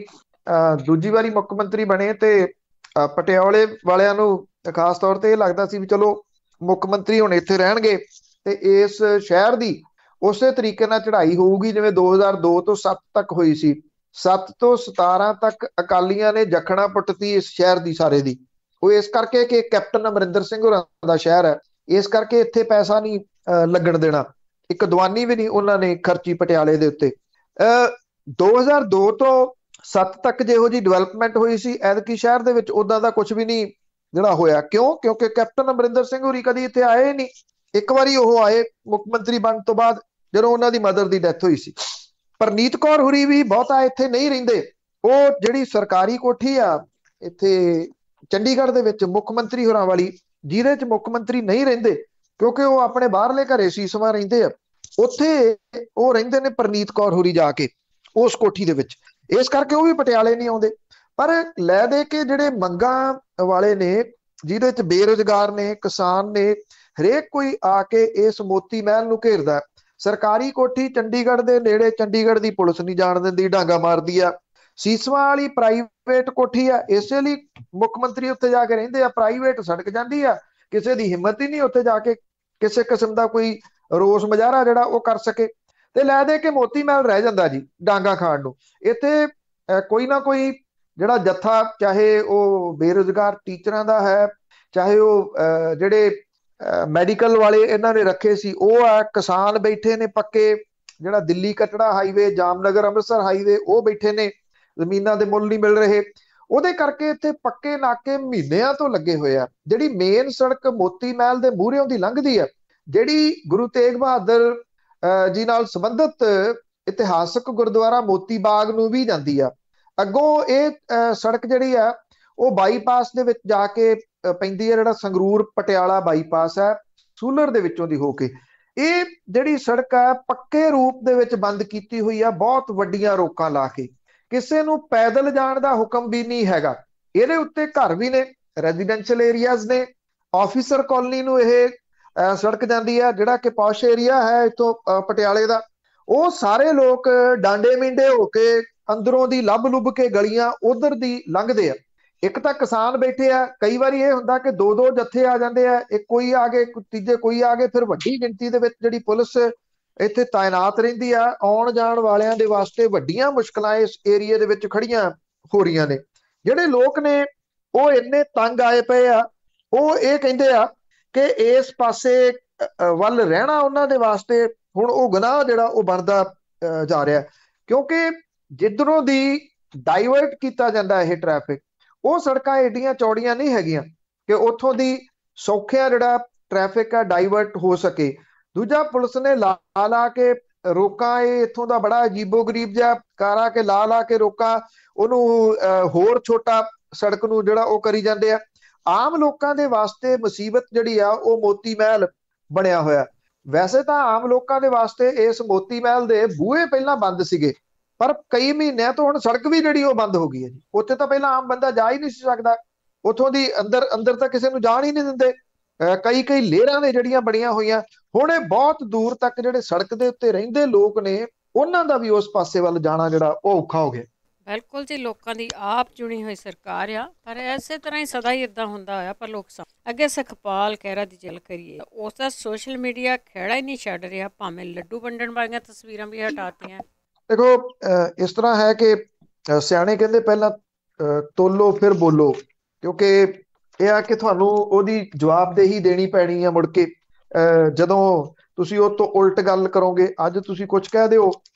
ਦੂਜੀ ਵਾਰੀ ਮੁੱਖ ਮੰਤਰੀ ਬਣੇ ਤੇ ਪਟਿਆਲੇ ਵਾਲਿਆਂ ਨੂੰ ਖਾਸ ਤੌਰ ਤੇ ਇਹ ਲੱਗਦਾ ਸੀ ਵੀ ਚਲੋ ਮੁੱਖ ਮੰਤਰੀ ਹੁਣ ਇੱਥੇ ਰਹਿਣਗੇ ਤੇ ਇਸ ਸ਼ਹਿਰ ਦੀ ਉਸੇ ਤਰੀਕੇ ਨਾਲ ਚੜ੍ਹਾਈ ਹੋਊਗੀ ਜਿਵੇਂ 2002 ਤੋਂ 7 ਤੱਕ ਹੋਈ ਸੀ। 7 ਤੋਂ 17 ਤੱਕ ਅਕਾਲੀਆਂ ਨੇ ਜਖਣਾ ਪੁੱਟਤੀ ਇਸ ਸ਼ਹਿਰ ਦੀ ਸਾਰੇ ਦੀ। ਉਹ ਇਸ ਕਰਕੇ ਕਿ ਕੈਪਟਨ ਅਮਰਿੰਦਰ ਸਿੰਘ ਹੋਰਾਂ ਦਾ ਸ਼ਹਿਰ ਹੈ, ਇਸ ਕਰਕੇ ਇੱਥੇ ਪੈਸਾ ਨਹੀਂ ਲੱਗਣ ਦੇਣਾ। ਇੱਕ ਦੀਵਾਨੀ ਵੀ ਨਹੀਂ ਉਹਨਾਂ ਨੇ ਖਰਚੀ ਪਟਿਆਲੇ ਦੇ ਉੱਤੇ। 2002 ਤੋਂ 7 ਤੱਕ ਜਿਹੋ ਜਿਹੀ ਡਿਵੈਲਪਮੈਂਟ ਹੋਈ ਸੀ, ਐਤਕੀ ਸ਼ਹਿਰ ਦੇ ਵਿੱਚ ਉਦਾਂ ਦਾ ਕੁਝ ਵੀ ਨਹੀਂ ਜਿਹੜਾ ਹੋਇਆ। ਕਿਉਂ? ਕਿਉਂਕਿ ਕੈਪਟਨ ਅਮਰਿੰਦਰ ਸਿੰਘ ਹੋਰੀ ਕਦੀ ਇੱਥੇ ਆਏ ਨਹੀਂ। ਇੱਕ ਵਾਰੀ ਉਹ ਆਏ ਮੁੱਖ ਮੰਤਰੀ ਬਣਨ ਤੋਂ ਬਾਅਦ, ਜਦੋਂ ਉਹਨਾਂ ਦੀ ਮਦਰ ਦੀ ਡੈਥ ਹੋਈ ਸੀ। ਪਰਨੀਤ ਕੌਰ ਹੋਰੀ ਵੀ ਬਹੁਤਾ ਇੱਥੇ ਨਹੀਂ ਰਹਿੰਦੇ। ਉਹ ਜਿਹੜੀ ਸਰਕਾਰੀ ਕੋਠੀ ਆ ਇੱਥੇ ਚੰਡੀਗੜ੍ਹ ਦੇ ਵਿੱਚ ਮੁੱਖ ਮੰਤਰੀ ਹੋਰਾਂ ਵਾਲੀ, ਜਿਹਦੇ ਚ ਮੁੱਖ ਮੰਤਰੀ ਨਹੀਂ ਰਹਿੰਦੇ ਕਿਉਂਕਿ ਉਹ ਆਪਣੇ ਬਾਹਰਲੇ ਘਰੇ ਸੀਸਮਾਂ ਰਹਿੰਦੇ ਆ, ਉੱਥੇ ਉਹ ਰਹਿੰਦੇ ਨੇ ਪਰਨੀਤ ਕੌਰ ਹੋਰੀ ਜਾ ਕੇ ਉਸ ਕੋਠੀ ਦੇ ਵਿੱਚ। ਇਸ ਕਰਕੇ ਉਹ ਵੀ ਪਟਿਆਲੇ ਨਹੀਂ ਆਉਂਦੇ। ਪਰ ਲੈ ਦੇ ਕੇ ਜਿਹੜੇ ਮੰਗਾਂ ਵਾਲੇ ਨੇ, ਜਿਹਦੇ ਚ ਬੇਰੁਜ਼ਗਾਰ ਨੇ, ਕਿਸਾਨ ਨੇ, ਹਰੇਕ ਕੋਈ ਆ ਕੇ ਇਸ ਮੋਤੀ ਮਹਿਲ ਨੂੰ ਘੇਰਦਾ। ਸਰਕਾਰੀ ਕੋਠੀ ਚੰਡੀਗੜ੍ਹ ਦੇ ਨੇੜੇ, ਚੰਡੀਗੜ੍ਹ ਦੀ ਪੁਲਿਸ ਨਹੀਂ ਜਾਣ ਦਿੰਦੀ, ਡਾਂਗਾ ਮਾਰਦੀ ਆ। ਸੀਸਮਾਂ ਵਾਲੀ ਪ੍ਰਾਈਵੇਟ ਕੋਠੀ ਆ, ਇਸੇ ਲਈ ਮੁੱਖ ਮੰਤਰੀ ਉੱਥੇ ਜਾ ਕੇ ਰਹਿੰਦੇ ਆ। ਪ੍ਰਾਈਵੇਟ ਸੜਕ ਜਾਂਦੀ ਆ, ਕਿਸੇ ਦੀ ਹਿੰਮਤ ਹੀ ਨਹੀਂ ਉੱਥੇ ਜਾ ਕੇ ਕਿਸੇ ਕਿਸਮ ਦਾ ਕੋਈ ਰੋਸ ਮੁਜ਼ਾਹਰਾ ਜਿਹੜਾ ਉਹ ਕਰ ਸਕੇ, ਤੇ ਲੈ ਦੇ ਕੇ ਮੋਤੀ ਮਹਿਲ ਰਹਿ ਜਾਂਦਾ ਜੀ ਡਾਂਗਾ ਖਾਣ ਨੂੰ। ਇੱਥੇ ਕੋਈ ਨਾ ਕੋਈ ਜਿਹੜਾ ਜੱਥਾ, ਚਾਹੇ ਉਹ ਬੇਰੁਜ਼ਗਾਰ ਟੀਚਰਾਂ ਦਾ ਹੈ, ਚਾਹੇ ਉਹ ਜਿਹੜੇ ਮੈਡੀਕਲ ਵਾਲੇ ਇਹਨਾਂ ਨੇ ਰੱਖੇ ਸੀ ਉਹ ਆ, ਕਿਸਾਨ ਬੈਠੇ ਨੇ ਪੱਕੇ, ਜਿਹੜਾ ਦਿੱਲੀ ਕਟੜਾ ਹਾਈਵੇ, ਜਾਮਨਗਰ ਅੰਮ੍ਰਿਤਸਰ ਹਾਈਵੇ, ਉਹ ਬੈਠੇ ਨੇ, ਜ਼ਮੀਨਾਂ ਦੇ ਮੁੱਲ ਨਹੀਂ ਮਿਲ ਰਹੇ। ਉਹਦੇ ਕਰਕੇ ਇੱਥੇ ਪੱਕੇ ਨਾਕੇ ਮਹੀਨਿਆਂ ਤੋਂ ਲੱਗੇ ਹੋਏ ਆ। ਜਿਹੜੀ ਮੇਨ ਸੜਕ ਮੋਤੀ ਮਹਿਲ ਦੇ ਮੂਹਰਿਓਂ ਦੀ ਲੰਘਦੀ ਆ, ਜਿਹੜੀ ਗੁਰੂ ਤੇਗ ਬਹਾਦਰ ਜੀ ਨਾਲ ਸੰਬੰਧਿਤ ਇਤਿਹਾਸਕ ਗੁਰਦੁਆਰਾ ਮੋਤੀ ਬਾਗ ਨੂੰ ਵੀ ਜਾਂਦੀ ਆ। ਅੱਗੋਂ ਇਹ ਸੜਕ ਜਿਹੜੀ ਆ ਉਹ ਬਾਈਪਾਸ ਦੇ ਵਿੱਚ ਜਾ ਕੇ ਪੈਂਦੀ ਹੈ, ਜਿਹੜਾ ਸੰਗਰੂਰ ਪਟਿਆਲਾ ਬਾਈਪਾਸ ਹੈ, ਸੂਲਰ ਦੇ ਵਿੱਚੋਂ ਦੀ ਹੋ ਕੇ। ਇਹ ਜਿਹੜੀ ਸੜਕ ਹੈ ਪੱਕੇ ਰੂਪ ਦੇ ਵਿੱਚ ਬੰਦ ਕੀਤੀ ਹੋਈ ਆ, ਬਹੁਤ ਵੱਡੀਆਂ ਰੋਕਾਂ ਲਾ ਕੇ। ਕਿਸੇ ਨੂੰ ਪੈਦਲ ਜਾਣ ਦਾ ਹੁਕਮ ਵੀ ਨਹੀਂ ਹੈਗਾ। ਇਹਦੇ ਉੱਤੇ ਘਰ ਵੀ ਨੇ, ਰੈਜ਼ੀਡੈਂਸ਼ੀਅਲ ਏਰੀਆਜ਼ ਨੇ, ਆਫਿਸਰ ਕਾਲੋਨੀ ਨੂੰ ਇਹ ਸੜਕ ਜਾਂਦੀ ਆ, ਜਿਹੜਾ ਕਿ ਪੌਸ਼ ਏਰੀਆ ਹੈ ਇੱਥੋਂ ਪਟਿਆਲੇ ਦਾ। ਉਹ ਸਾਰੇ ਲੋਕ ਡਾਂਡੇ ਮਿੰਡੇ ਹੋ ਕੇ ਅੰਦਰੋਂ ਦੀ ਲੱਭ ਲੁੱਭ ਕੇ ਗਲੀਆਂ ਉਧਰ ਦੀ ਲੰਘਦੇ ਆ। ਇੱਕ ਤਾਂ ਕਿਸਾਨ ਬੈਠੇ ਆ, ਕਈ ਵਾਰੀ ਇਹ ਹੁੰਦਾ ਕਿ 2-2 ਜੱਥੇ ਆ ਜਾਂਦੇ ਆ, ਇੱਕ ਕੋਈ ਆ ਗਏ, ਤੀਜੇ ਕੋਈ ਆ ਗਏ, ਫਿਰ ਵੱਡੀ ਗਿਣਤੀ ਦੇ ਵਿੱਚ ਜਿਹੜੀ ਪੁਲਿਸ ਇੱਥੇ ਤਾਇਨਾਤ ਰਹਿੰਦੀ ਆ। ਆਉਣ ਜਾਣ ਵਾਲਿਆਂ ਦੇ ਵਾਸਤੇ ਵੱਡੀਆਂ ਮੁਸ਼ਕਲਾਂ ਇਸ ਏਰੀਏ ਦੇ ਵਿੱਚ ਖੜੀਆਂ ਹੋ ਰਹੀਆਂ ਨੇ। ਜਿਹੜੇ ਲੋਕ ਨੇ ਉਹ ਇੰਨੇ ਤੰਗ ਆਏ ਪਏ ਆ, ਉਹ ਇਹ ਕਹਿੰਦੇ ਆ ਕਿ ਇਸ ਪਾਸੇ ਵੱਲ ਰਹਿਣਾ ਉਹਨਾਂ ਦੇ ਵਾਸਤੇ ਹੁਣ ਉਹ ਗੁਨਾਹ ਜਿਹੜਾ ਉਹ ਬਣਦਾ ਜਾ ਰਿਹਾ, ਕਿਉਂਕਿ ਜਿੱਧਰੋਂ ਦੀ ਡਾਈਵਰਟ ਕੀਤਾ ਜਾਂਦਾ ਇਹ ਟ੍ਰੈਫਿਕ, ਉਹ ਸੜਕਾਂ ਏਡੀਆਂ ਚੌੜੀਆਂ ਨਹੀਂ ਹੈਗੀਆਂ ਕਿ ਉੱਥੋਂ ਦੀ ਸੌਖਿਆ ਜਿਹੜਾ ਟ੍ਰੈਫਿਕ ਆ ਡਾਈਵਰਟ ਹੋ ਸਕੇ। ਦੂਜਾ, ਪੁਲਿਸ ਨੇ ਲਾ ਕੇ ਰੋਕਾਂ, ਇਹ ਇੱਥੋਂ ਦਾ ਬੜਾ ਅਜੀਬੋ ਗਰੀਬ ਜਿਹਾ ਕਾਰਾ ਕੇ ਲਾ ਕੇ ਰੋਕਾਂ ਉਹਨੂੰ ਹੋਰ ਛੋਟਾ ਸੜਕ ਨੂੰ ਜਿਹੜਾ ਉਹ ਕਰੀ ਜਾਂਦੇ ਆ। ਆਮ ਲੋਕਾਂ ਦੇ ਵਾਸਤੇ ਮੁਸੀਬਤ ਜਿਹੜੀ ਆ ਉਹ ਮੋਤੀ ਮਹਿਲ ਬਣਿਆ ਹੋਇਆ। ਵੈਸੇ ਤਾਂ ਆਮ ਲੋਕਾਂ ਦੇ ਵਾਸਤੇ ਇਸ ਮੋਤੀ ਮਹਿਲ ਦੇ ਬੂਹੇ ਪਹਿਲਾਂ ਬੰਦ ਸੀਗੇ, ਪਰ ਕਈ ਮਹੀਨਿਆਂ ਤੋਂ ਹੁਣ ਸੜਕ ਵੀ ਜਿਹੜੀ ਉਹ ਬੰਦ ਹੋ ਗਈ ਹੈ ਜੀ। ਉੱਥੇ ਤਾਂ ਪਹਿਲਾਂ ਆਮ ਬੰਦਾ ਜਾ ਹੀ ਨਹੀਂ ਸੀ ਸਕਦਾ, ਉੱਥੋਂ ਦੀ ਅੰਦਰ ਤਾਂ ਕਿਸੇ ਨੂੰ ਜਾਣ ਹੀ ਨਹੀਂ ਦਿੰਦੇ। ਕਈ ਲੇਅਰਾਂ ਨੇ ਜਿਹੜੀਆਂ ਬਣੀਆਂ ਹੋਈਆਂ। ਹੁਣ ਇਹ ਬਹੁਤ ਦੂਰ ਤੱਕ ਜਿਹੜੇ ਸੜਕ ਦੇ ਉੱਤੇ ਰਹਿੰਦੇ ਲੋਕ ਨੇ, ਉਹਨਾਂ ਦਾ ਵੀ ਉਸ ਪਾਸੇ ਵੱਲ ਜਾਣਾ ਜਿਹੜਾ ਉਹ ਔਖਾ ਹੋ ਗਿਆ। ਬਿਲਕੁਲ ਜੀ, ਲੋਕਾਂ ਦੀ ਆਪ ਚੁਣੀ ਹੋਈ ਸਰਕਾਰ ਆ, ਪਰ ਇਸੇ ਤਰ੍ਹਾਂ ਹੀ ਸਦਾ ਹੀ ਇਦਾਂ ਹੁੰਦਾ ਹੋਇਆ। ਪਰ ਲੋਕ ਅੱਗੇ ਸੁਖਪਾਲ ਖਹਿਰਾ ਦੀ ਗੱਲ ਕਰੀਏ, ਉਸ ਦਾ ਸੋਸ਼ਲ ਮੀਡੀਆ ਖਹਿੜਾ ਹੀ ਨਹੀਂ ਛੱਡ ਰਿਹਾ, ਭਾਵੇਂ ਲੱਡੂ ਵੰਡਣ ਵਾਲੀਆਂ ਤਸਵੀਰਾਂ ਵੀ ਹਟਾਤੀਆਂ। ਦੇਖੋ, ਇਸ ਤਰ੍ਹਾਂ ਹੈ ਕਿ ਸਿਆਣੇ ਕਹਿੰਦੇ ਪਹਿਲਾਂ ਤੋਲੋ ਫਿਰ ਬੋਲੋ, ਕਿਉਂਕਿ ਇਹ ਆ ਕਿ ਤੁਹਾਨੂੰ ਉਹਦੀ ਜਵਾਬਦੇਹੀ ਦੇਣੀ ਪੈਣੀ ਆ ਮੁੜ ਕੇ। ਜਦੋਂ ਤੁਸੀਂ ਉਹ ਤੋਂ ਉਲਟ ਗੱਲ ਕਰੋਗੇ, ਅੱਜ ਤੁਸੀਂ ਕੁਝ ਕਹਿ ਦਿਓ,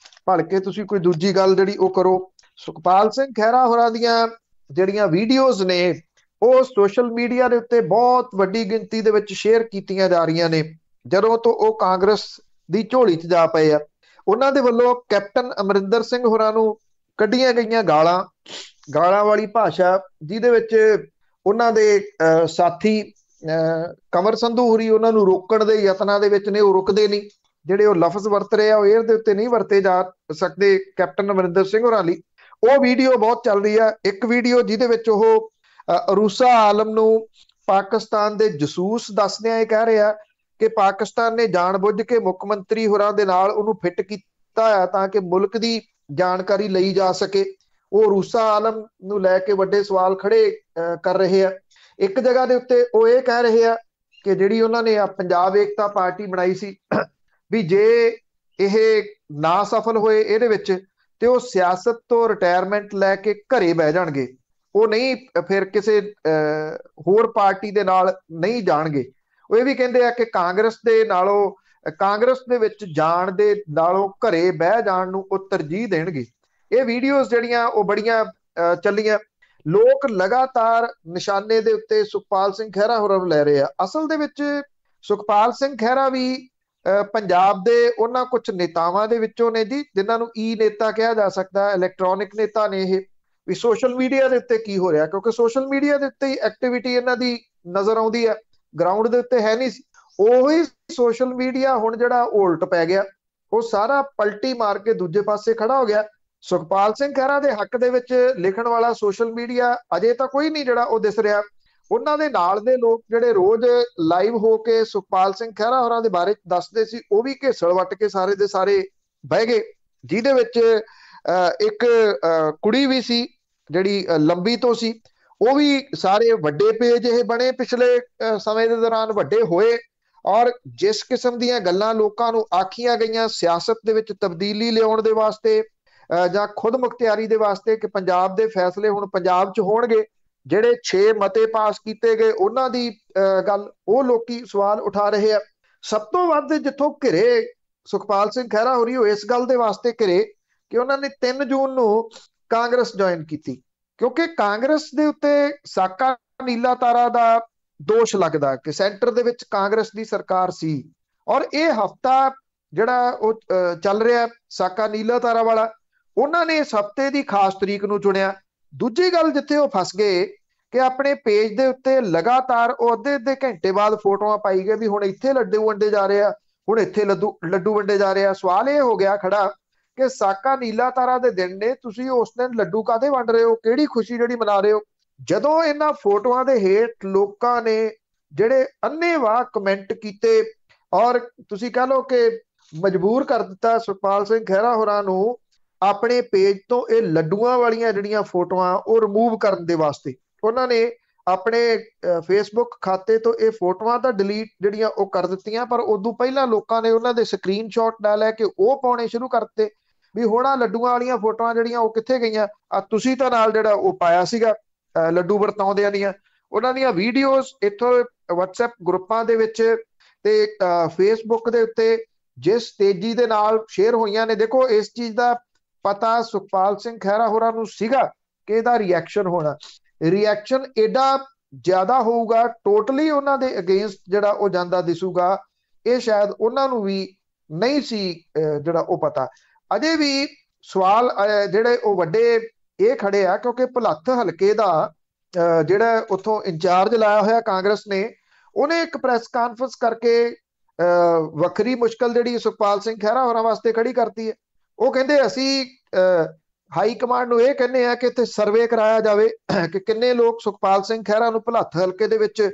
ਭਲਕੇ ਤੁਸੀਂ ਕੋਈ ਦੂਜੀ ਗੱਲ ਜਿਹੜੀ ਉਹ ਕਰੋ। ਸੁਖਪਾਲ ਸਿੰਘ ਖਹਿਰਾ ਹੋਰਾਂ ਦੀਆਂ ਜਿਹੜੀਆਂ ਵੀਡੀਓਜ਼ ਨੇ ਉਹ ਸੋਸ਼ਲ ਮੀਡੀਆ ਦੇ ਉੱਤੇ ਬਹੁਤ ਵੱਡੀ ਗਿਣਤੀ ਦੇ ਵਿੱਚ ਸ਼ੇਅਰ ਕੀਤੀਆਂ ਜਾ ਰਹੀਆਂ ਨੇ, ਜਦੋਂ ਤੋਂ ਉਹ ਕਾਂਗਰਸ ਦੀ ਝੋਲੀ 'ਚ ਜਾ ਪਏ ਆ। ਉਹਨਾਂ ਦੇ ਵੱਲੋਂ ਕੈਪਟਨ ਅਮਰਿੰਦਰ ਸਿੰਘ ਹੋਰਾਂ ਨੂੰ ਕੱਢੀਆਂ ਗਈਆਂ ਗਾਲਾਂ ਵਾਲੀ ਭਾਸ਼ਾ, ਜਿਹਦੇ ਵਿੱਚ ਉਹਨਾਂ ਦੇ ਸਾਥੀ ਕੰਵਰ ਸੰਧੂ ਹੋਰੀ ਉਹਨਾਂ ਨੂੰ ਰੋਕਣ ਦੇ ਯਤਨਾਂ ਦੇ ਵਿੱਚ ਨੇ, ਉਹ ਰੁਕਦੇ ਨਹੀਂ। ਜਿਹੜੇ ਉਹ ਲਫ਼ਜ਼ ਵਰਤ ਰਹੇ ਆ ਉਹ ਏਅਰ ਦੇ ਉੱਤੇ ਨਹੀਂ ਵਰਤੇ ਜਾ ਸਕਦੇ ਕੈਪਟਨ ਅਮਰਿੰਦਰ ਸਿੰਘ ਹੋਰਾਂ ਲਈ। ਉਹ ਵੀਡੀਓ ਬਹੁਤ ਚੱਲ ਰਹੀ ਆ। ਇੱਕ ਵੀਡੀਓ ਜਿਹਦੇ ਵਿੱਚ ਉਹ ਅਰੂਸਾ ਆਲਮ ਨੂੰ ਪਾਕਿਸਤਾਨ ਦੇ ਜਸੂਸ ਦੱਸਦਿਆਂ ਇਹ ਕਹਿ ਰਿਹਾ ਕਿ ਪਾਕਿਸਤਾਨ ਨੇ ਜਾਣਬੁੱਝ ਕੇ ਮੁੱਖ ਮੰਤਰੀ ਹੋਰਾਂ ਦੇ ਨਾਲ ਉਹਨੂੰ ਫਿੱਟ ਕੀਤਾ ਹੈ ਤਾਂ ਕਿ ਮੁਲਕ ਦੀ ਜਾਣਕਾਰੀ ਲਈ ਜਾ ਸਕੇ। ਉਹ ਅਰੂਸਾ ਆਲਮ ਨੂੰ ਲੈ ਕੇ ਵੱਡੇ ਸਵਾਲ ਖੜੇ ਕਰ ਰਹੇ ਆ। ਇੱਕ ਜਗ੍ਹਾ ਦੇ ਉੱਤੇ ਉਹ ਇਹ ਕਹਿ ਰਹੇ ਆ ਕਿ ਜਿਹੜੀ ਉਹਨਾਂ ਨੇ ਪੰਜਾਬ ਏਕਤਾ ਪਾਰਟੀ ਬਣਾਈ ਸੀ, ਵੀ ਜੇ ਇਹ ਨਾ ਸਫਲ ਹੋਏ ਇਹਦੇ ਵਿੱਚ ਤੇ ਉਹ ਸਿਆਸਤ ਤੋਂ ਰਿਟਾਇਰਮੈਂਟ ਲੈ ਕੇ ਘਰੇ ਬਹਿ ਜਾਣਗੇ, ਉਹ ਨਹੀਂ ਫਿਰ ਕਿਸੇ ਹੋਰ ਪਾਰਟੀ ਦੇ ਨਾਲ ਨਹੀਂ ਜਾਣਗੇ। ਉਹ ਇਹ ਵੀ ਕਹਿੰਦੇ ਆ ਕਿ ਕਾਂਗਰਸ ਦੇ ਵਿੱਚ ਜਾਣ ਦੇ ਨਾਲੋਂ ਘਰੇ ਬਹਿ ਜਾਣ ਨੂੰ ਉਹ ਤਰਜੀਹ ਦੇਣਗੇ। ਇਹ ਵੀਡੀਓਜ਼ ਜਿਹੜੀਆਂ ਉਹ ਬੜੀਆਂ ਚੱਲੀਆਂ। ਲੋਕ ਲਗਾਤਾਰ ਨਿਸ਼ਾਨੇ ਦੇ ਉੱਤੇ ਸੁਖਪਾਲ ਸਿੰਘ ਖਹਿਰਾ ਹੋਰਾਂ ਨੂੰ ਲੈ ਰਹੇ ਆ। ਅਸਲ ਦੇ ਵਿੱਚ ਸੁਖਪਾਲ ਸਿੰਘ ਖਹਿਰਾ ਵੀ ਪੰਜਾਬ ਦੇ ਉਹਨਾਂ ਕੁਝ ਨੇਤਾਵਾਂ ਦੇ ਵਿੱਚੋਂ ਨੇ ਜੀ, ਜਿਨ੍ਹਾਂ ਨੂੰ ਈ ਨੇਤਾ ਕਿਹਾ ਜਾ ਸਕਦਾ, ਇਲੈਕਟ੍ਰੋਨਿਕ ਨੇਤਾ ਨੇ ਇਹ। ਵੀ ਸੋਸ਼ਲ ਮੀਡੀਆ ਦੇ ਉੱਤੇ ਕੀ ਹੋ ਰਿਹਾ, ਕਿਉਂਕਿ ਸੋਸ਼ਲ ਮੀਡੀਆ ਦੇ ਉੱਤੇ ਹੀ ਐਕਟੀਵਿਟੀ ਇਹਨਾਂ ਦੀ ਨਜ਼ਰ ਆਉਂਦੀ ਹੈ, ਗਰਾਊਂਡ ਦੇ ਉੱਤੇ ਹੈ ਨਹੀਂ ਸੀ। ਉਹੀ ਸੋਸ਼ਲ ਮੀਡੀਆ ਹੁਣ ਜਿਹੜਾ ਉਲਟ ਪੈ ਗਿਆ, ਉਹ ਸਾਰਾ ਪਲਟੀ ਮਾਰ ਕੇ ਦੂਜੇ ਪਾਸੇ ਖੜਾ ਹੋ ਗਿਆ। ਸੁਖਪਾਲ ਸਿੰਘ ਖਹਿਰਾ ਦੇ ਹੱਕ ਦੇ ਵਿੱਚ ਲਿਖਣ ਵਾਲਾ ਸੋਸ਼ਲ ਮੀਡੀਆ ਅਜੇ ਤਾਂ ਕੋਈ ਨਹੀਂ ਜਿਹੜਾ ਉਹ ਦਿਸ ਰਿਹਾ। ਉਹਨਾਂ ਦੇ ਨਾਲ ਦੇ ਲੋਕ ਜਿਹੜੇ ਰੋਜ਼ ਲਾਈਵ ਹੋ ਕੇ ਸੁਖਪਾਲ ਸਿੰਘ ਖਹਿਰਾ ਹੋਰਾਂ ਦੇ ਬਾਰੇ ਦੱਸਦੇ ਸੀ, ਉਹ ਵੀ ਘੇਸਲ ਵੱਟ ਕੇ ਸਾਰੇ ਦੇ ਸਾਰੇ ਬਹਿ ਗਏ। ਜਿਹਦੇ ਵਿੱਚ ਇੱਕ ਕੁੜੀ ਵੀ ਸੀ ਜਿਹੜੀ ਲੰਬੀ ਤੋਂ ਸੀ, ਉਹ ਵੀ ਸਾਰੇ ਵੱਡੇ ਪੇਜ ਇਹ ਬਣੇ ਪਿਛਲੇ ਸਮੇਂ ਦੇ ਦੌਰਾਨ, ਵੱਡੇ ਹੋਏ। ਔਰ ਜਿਸ ਕਿਸਮ ਦੀਆਂ ਗੱਲਾਂ ਲੋਕਾਂ ਨੂੰ ਆਖੀਆਂ ਗਈਆਂ ਸਿਆਸਤ ਦੇ ਵਿੱਚ ਤਬਦੀਲੀ ਲਿਆਉਣ ਦੇ ਵਾਸਤੇ ਜਾਂ ਖੁਦ ਮੁਖਤਿਆਰੀ ਦੇ ਵਾਸਤੇ ਕਿ ਪੰਜਾਬ ਦੇ ਫੈਸਲੇ ਹੁਣ ਪੰਜਾਬ 'ਚ ਹੋਣਗੇ, ਜਿਹੜੇ 6 ਮਤੇ ਪਾਸ ਕੀਤੇ ਗਏ ਉਹਨਾਂ ਦੀ ਗੱਲ ਉਹ ਲੋਕੀ ਸਵਾਲ ਉਠਾ ਰਹੇ ਆ। ਸਭ ਤੋਂ ਵੱਧ ਜਿੱਥੋਂ ਘਿਰੇ ਸੁਖਪਾਲ ਸਿੰਘ ਖਹਿਰਾ ਹੋਰੀ, ਉਹ ਇਸ ਗੱਲ ਦੇ ਵਾਸਤੇ ਘਿਰੇ ਕਿ ਉਹਨਾਂ ਨੇ 3 ਜੂਨ ਨੂੰ ਕਾਂਗਰਸ ਜੁਆਇਨ ਕੀਤੀ, ਕਿਉਂਕਿ ਕਾਂਗਰਸ ਦੇ ਉੱਤੇ ਸਾਕਾ ਨੀਲਾ ਤਾਰਾ ਦਾ ਦੋਸ਼ ਲੱਗਦਾ ਕਿ ਸੈਂਟਰ ਦੇ ਵਿੱਚ ਕਾਂਗਰਸ ਦੀ ਸਰਕਾਰ ਸੀ। ਔਰ ਇਹ ਹਫਤਾ ਜਿਹੜਾ ਉਹ ਚੱਲ ਰਿਹਾ ਸਾਕਾ ਨੀਲਾ ਤਾਰਾ ਵਾਲਾ, ਉਹਨਾਂ ਨੇ ਇਸ ਹਫਤੇ ਦੀ ਖਾਸ ਤਰੀਕ ਨੂੰ ਚੁਣਿਆ। ਦੂਜੀ ਗੱਲ ਜਿੱਥੇ ਉਹ ਫਸ ਗਏ ਕਿ ਆਪਣੇ ਪੇਜ ਦੇ ਉੱਤੇ ਲਗਾਤਾਰ ਉਹ ਅੱਧੇ ਘੰਟੇ ਬਾਅਦ ਫੋਟੋਆਂ ਪਾਈ ਗਏ ਵੀ ਹੁਣ ਇੱਥੇ ਲੱਡੂ ਵੰਡੇ ਜਾ ਰਹੇ ਆ, ਹੁਣ ਇੱਥੇ ਲੱਡੂ ਵੰਡੇ ਜਾ ਰਹੇ ਆ। ਸਵਾਲ ਇਹ ਹੋ ਗਿਆ ਖੜਾ ਕਿ ਸਾਕਾ ਨੀਲਾ ਤਾਰਾ ਦੇ ਦਿਨ ਨੇ, ਤੁਸੀਂ ਉਸ ਦਿਨ ਲੱਡੂ ਕਾਹਦੇ ਵੰਡ ਰਹੇ ਹੋ, ਕਿਹੜੀ ਖੁਸ਼ੀ ਜਿਹੜੀ ਮਨਾ ਰਹੇ ਹੋ? ਜਦੋਂ ਇਹਨਾਂ ਫੋਟੋਆਂ ਦੇ ਹੇਠ ਲੋਕਾਂ ਨੇ ਜਿਹੜੇ ਅੰਨ੍ਹੇਵਾਹ ਕਮੈਂਟ ਕੀਤੇ ਔਰ ਤੁਸੀਂ ਕਹ ਲਓ ਕਿ ਮਜਬੂਰ ਕਰ ਦਿੱਤਾ ਸੁਖਪਾਲ ਸਿੰਘ ਖਹਿਰਾ ਹੋਰਾਂ ਨੂੰ ਆਪਣੇ ਪੇਜ ਤੋਂ ਇਹ ਲੱਡੂਆਂ ਵਾਲੀਆਂ ਜਿਹੜੀਆਂ ਫੋਟੋਆਂ ਉਹ ਰਿਮੂਵ ਕਰਨ ਦੇ ਵਾਸਤੇ, ਉਹਨਾਂ ਨੇ ਆਪਣੇ ਫੇਸਬੁੱਕ ਖਾਤੇ ਤੋਂ ਇਹ ਫੋਟੋਆਂ ਤਾਂ ਡਿਲੀਟ ਜਿਹੜੀਆਂ ਉਹ ਕਰ ਦਿੱਤੀਆਂ, ਪਰ ਉਦੋਂ ਪਹਿਲਾਂ ਲੋਕਾਂ ਨੇ ਉਹਨਾਂ ਦੇ ਸਕਰੀਨਸ਼ਾਟ ਲੈ ਕੇ ਉਹ ਪਾਉਣੇ ਸ਼ੁਰੂ ਕਰ ਦਿੱਤੇ ਵੀ ਹੁਣ ਆ ਲੱਡੂਆਂ ਵਾਲੀਆਂ ਫੋਟੋਆਂ ਜਿਹੜੀਆਂ ਉਹ ਕਿੱਥੇ ਗਈਆਂ। ਤੁਸੀਂ ਤਾਂ ਨਾਲ ਜਿਹੜਾ ਉਹ ਪਾਇਆ ਸੀਗਾ ਲੱਡੂ ਵਰਤਾਉਂਦਿਆਂ ਦੀਆਂ, ਉਹਨਾਂ ਦੀਆਂ ਵੀਡੀਓਜ਼ ਇੱਥੋਂ WhatsApp ਗਰੁੱਪਾਂ ਦੇ ਵਿੱਚ ਤੇ ਫੇਸਬੁੱਕ ਦੇ ਉੱਤੇ ਜਿਸ ਤੇਜ਼ੀ ਦੇ ਨਾਲ ਸ਼ੇਅਰ ਹੋਈਆਂ ਨੇ। ਦੇਖੋ, ਇਸ ਚੀਜ਼ ਦਾ ਪਤਾ ਸੁਖਪਾਲ ਸਿੰਘ ਖਹਿਰਾ ਹੋਰਾਂ ਨੂੰ ਸੀਗਾ ਕਿ ਇਹਦਾ ਰਿਐਕਸ਼ਨ ਹੋਣਾ, ਰਿਐਕਸ਼ਨ ਐਡਾ ਜ਼ਿਆਦਾ ਹੋਊਗਾ, ਟੋਟਲੀ ਉਹਨਾਂ ਦੇ ਅਗੇਂਸਟ ਜਿਹੜਾ ਉਹ ਜਾਂਦਾ ਦਿਸੂਗਾ। ਇਹ ਸ਼ਾਇਦ ਉਹਨਾਂ ਨੂੰ ਵੀ ਨਹੀਂ ਸੀ ਜਿਹੜਾ ਉਹ ਪਤਾ। ਅਜੇ ਵੀ ਸਵਾਲ ਜਿਹੜੇ ਉਹ ਵੱਡੇ ਇਹ ਖੜੇ ਆ ਕਿਉਂਕਿ ਭੁਲੱਥ ਹਲਕੇ ਦਾ ਜਿਹੜਾ ਉੱਥੋਂ ਇੰਚਾਰਜ ਲਾਇਆ ਹੋਇਆ ਕਾਂਗਰਸ ਨੇ, ਉਹਨੇ ਇੱਕ ਪ੍ਰੈਸ ਕਾਨਫਰੰਸ ਕਰਕੇ ਵੱਖਰੀ ਮੁਸ਼ਕਲ ਜਿਹੜੀ ਸੁਖਪਾਲ ਸਿੰਘ ਖਹਿਰਾ ਹੋਰਾਂ ਵਾਸਤੇ ਖੜੀ ਕਰਤੀ ਹੈ। ਉਹ ਕਹਿੰਦੇ ਅਸੀਂ ਹਾਈ ਕਮਾਂਡ ਨੂੰ ਇਹ ਕਹਿੰਦੇ ਆ ਕਿ ਇੱਥੇ ਸਰਵੇ ਕਰਾਇਆ ਜਾਵੇ ਕਿ ਕਿੰਨੇ ਲੋਕ ਸੁਖਪਾਲ ਸਿੰਘ ਖਹਿਰਾ ਨੂੰ ਭੁਲੱਥ ਹਲਕੇ ਦੇ ਵਿੱਚ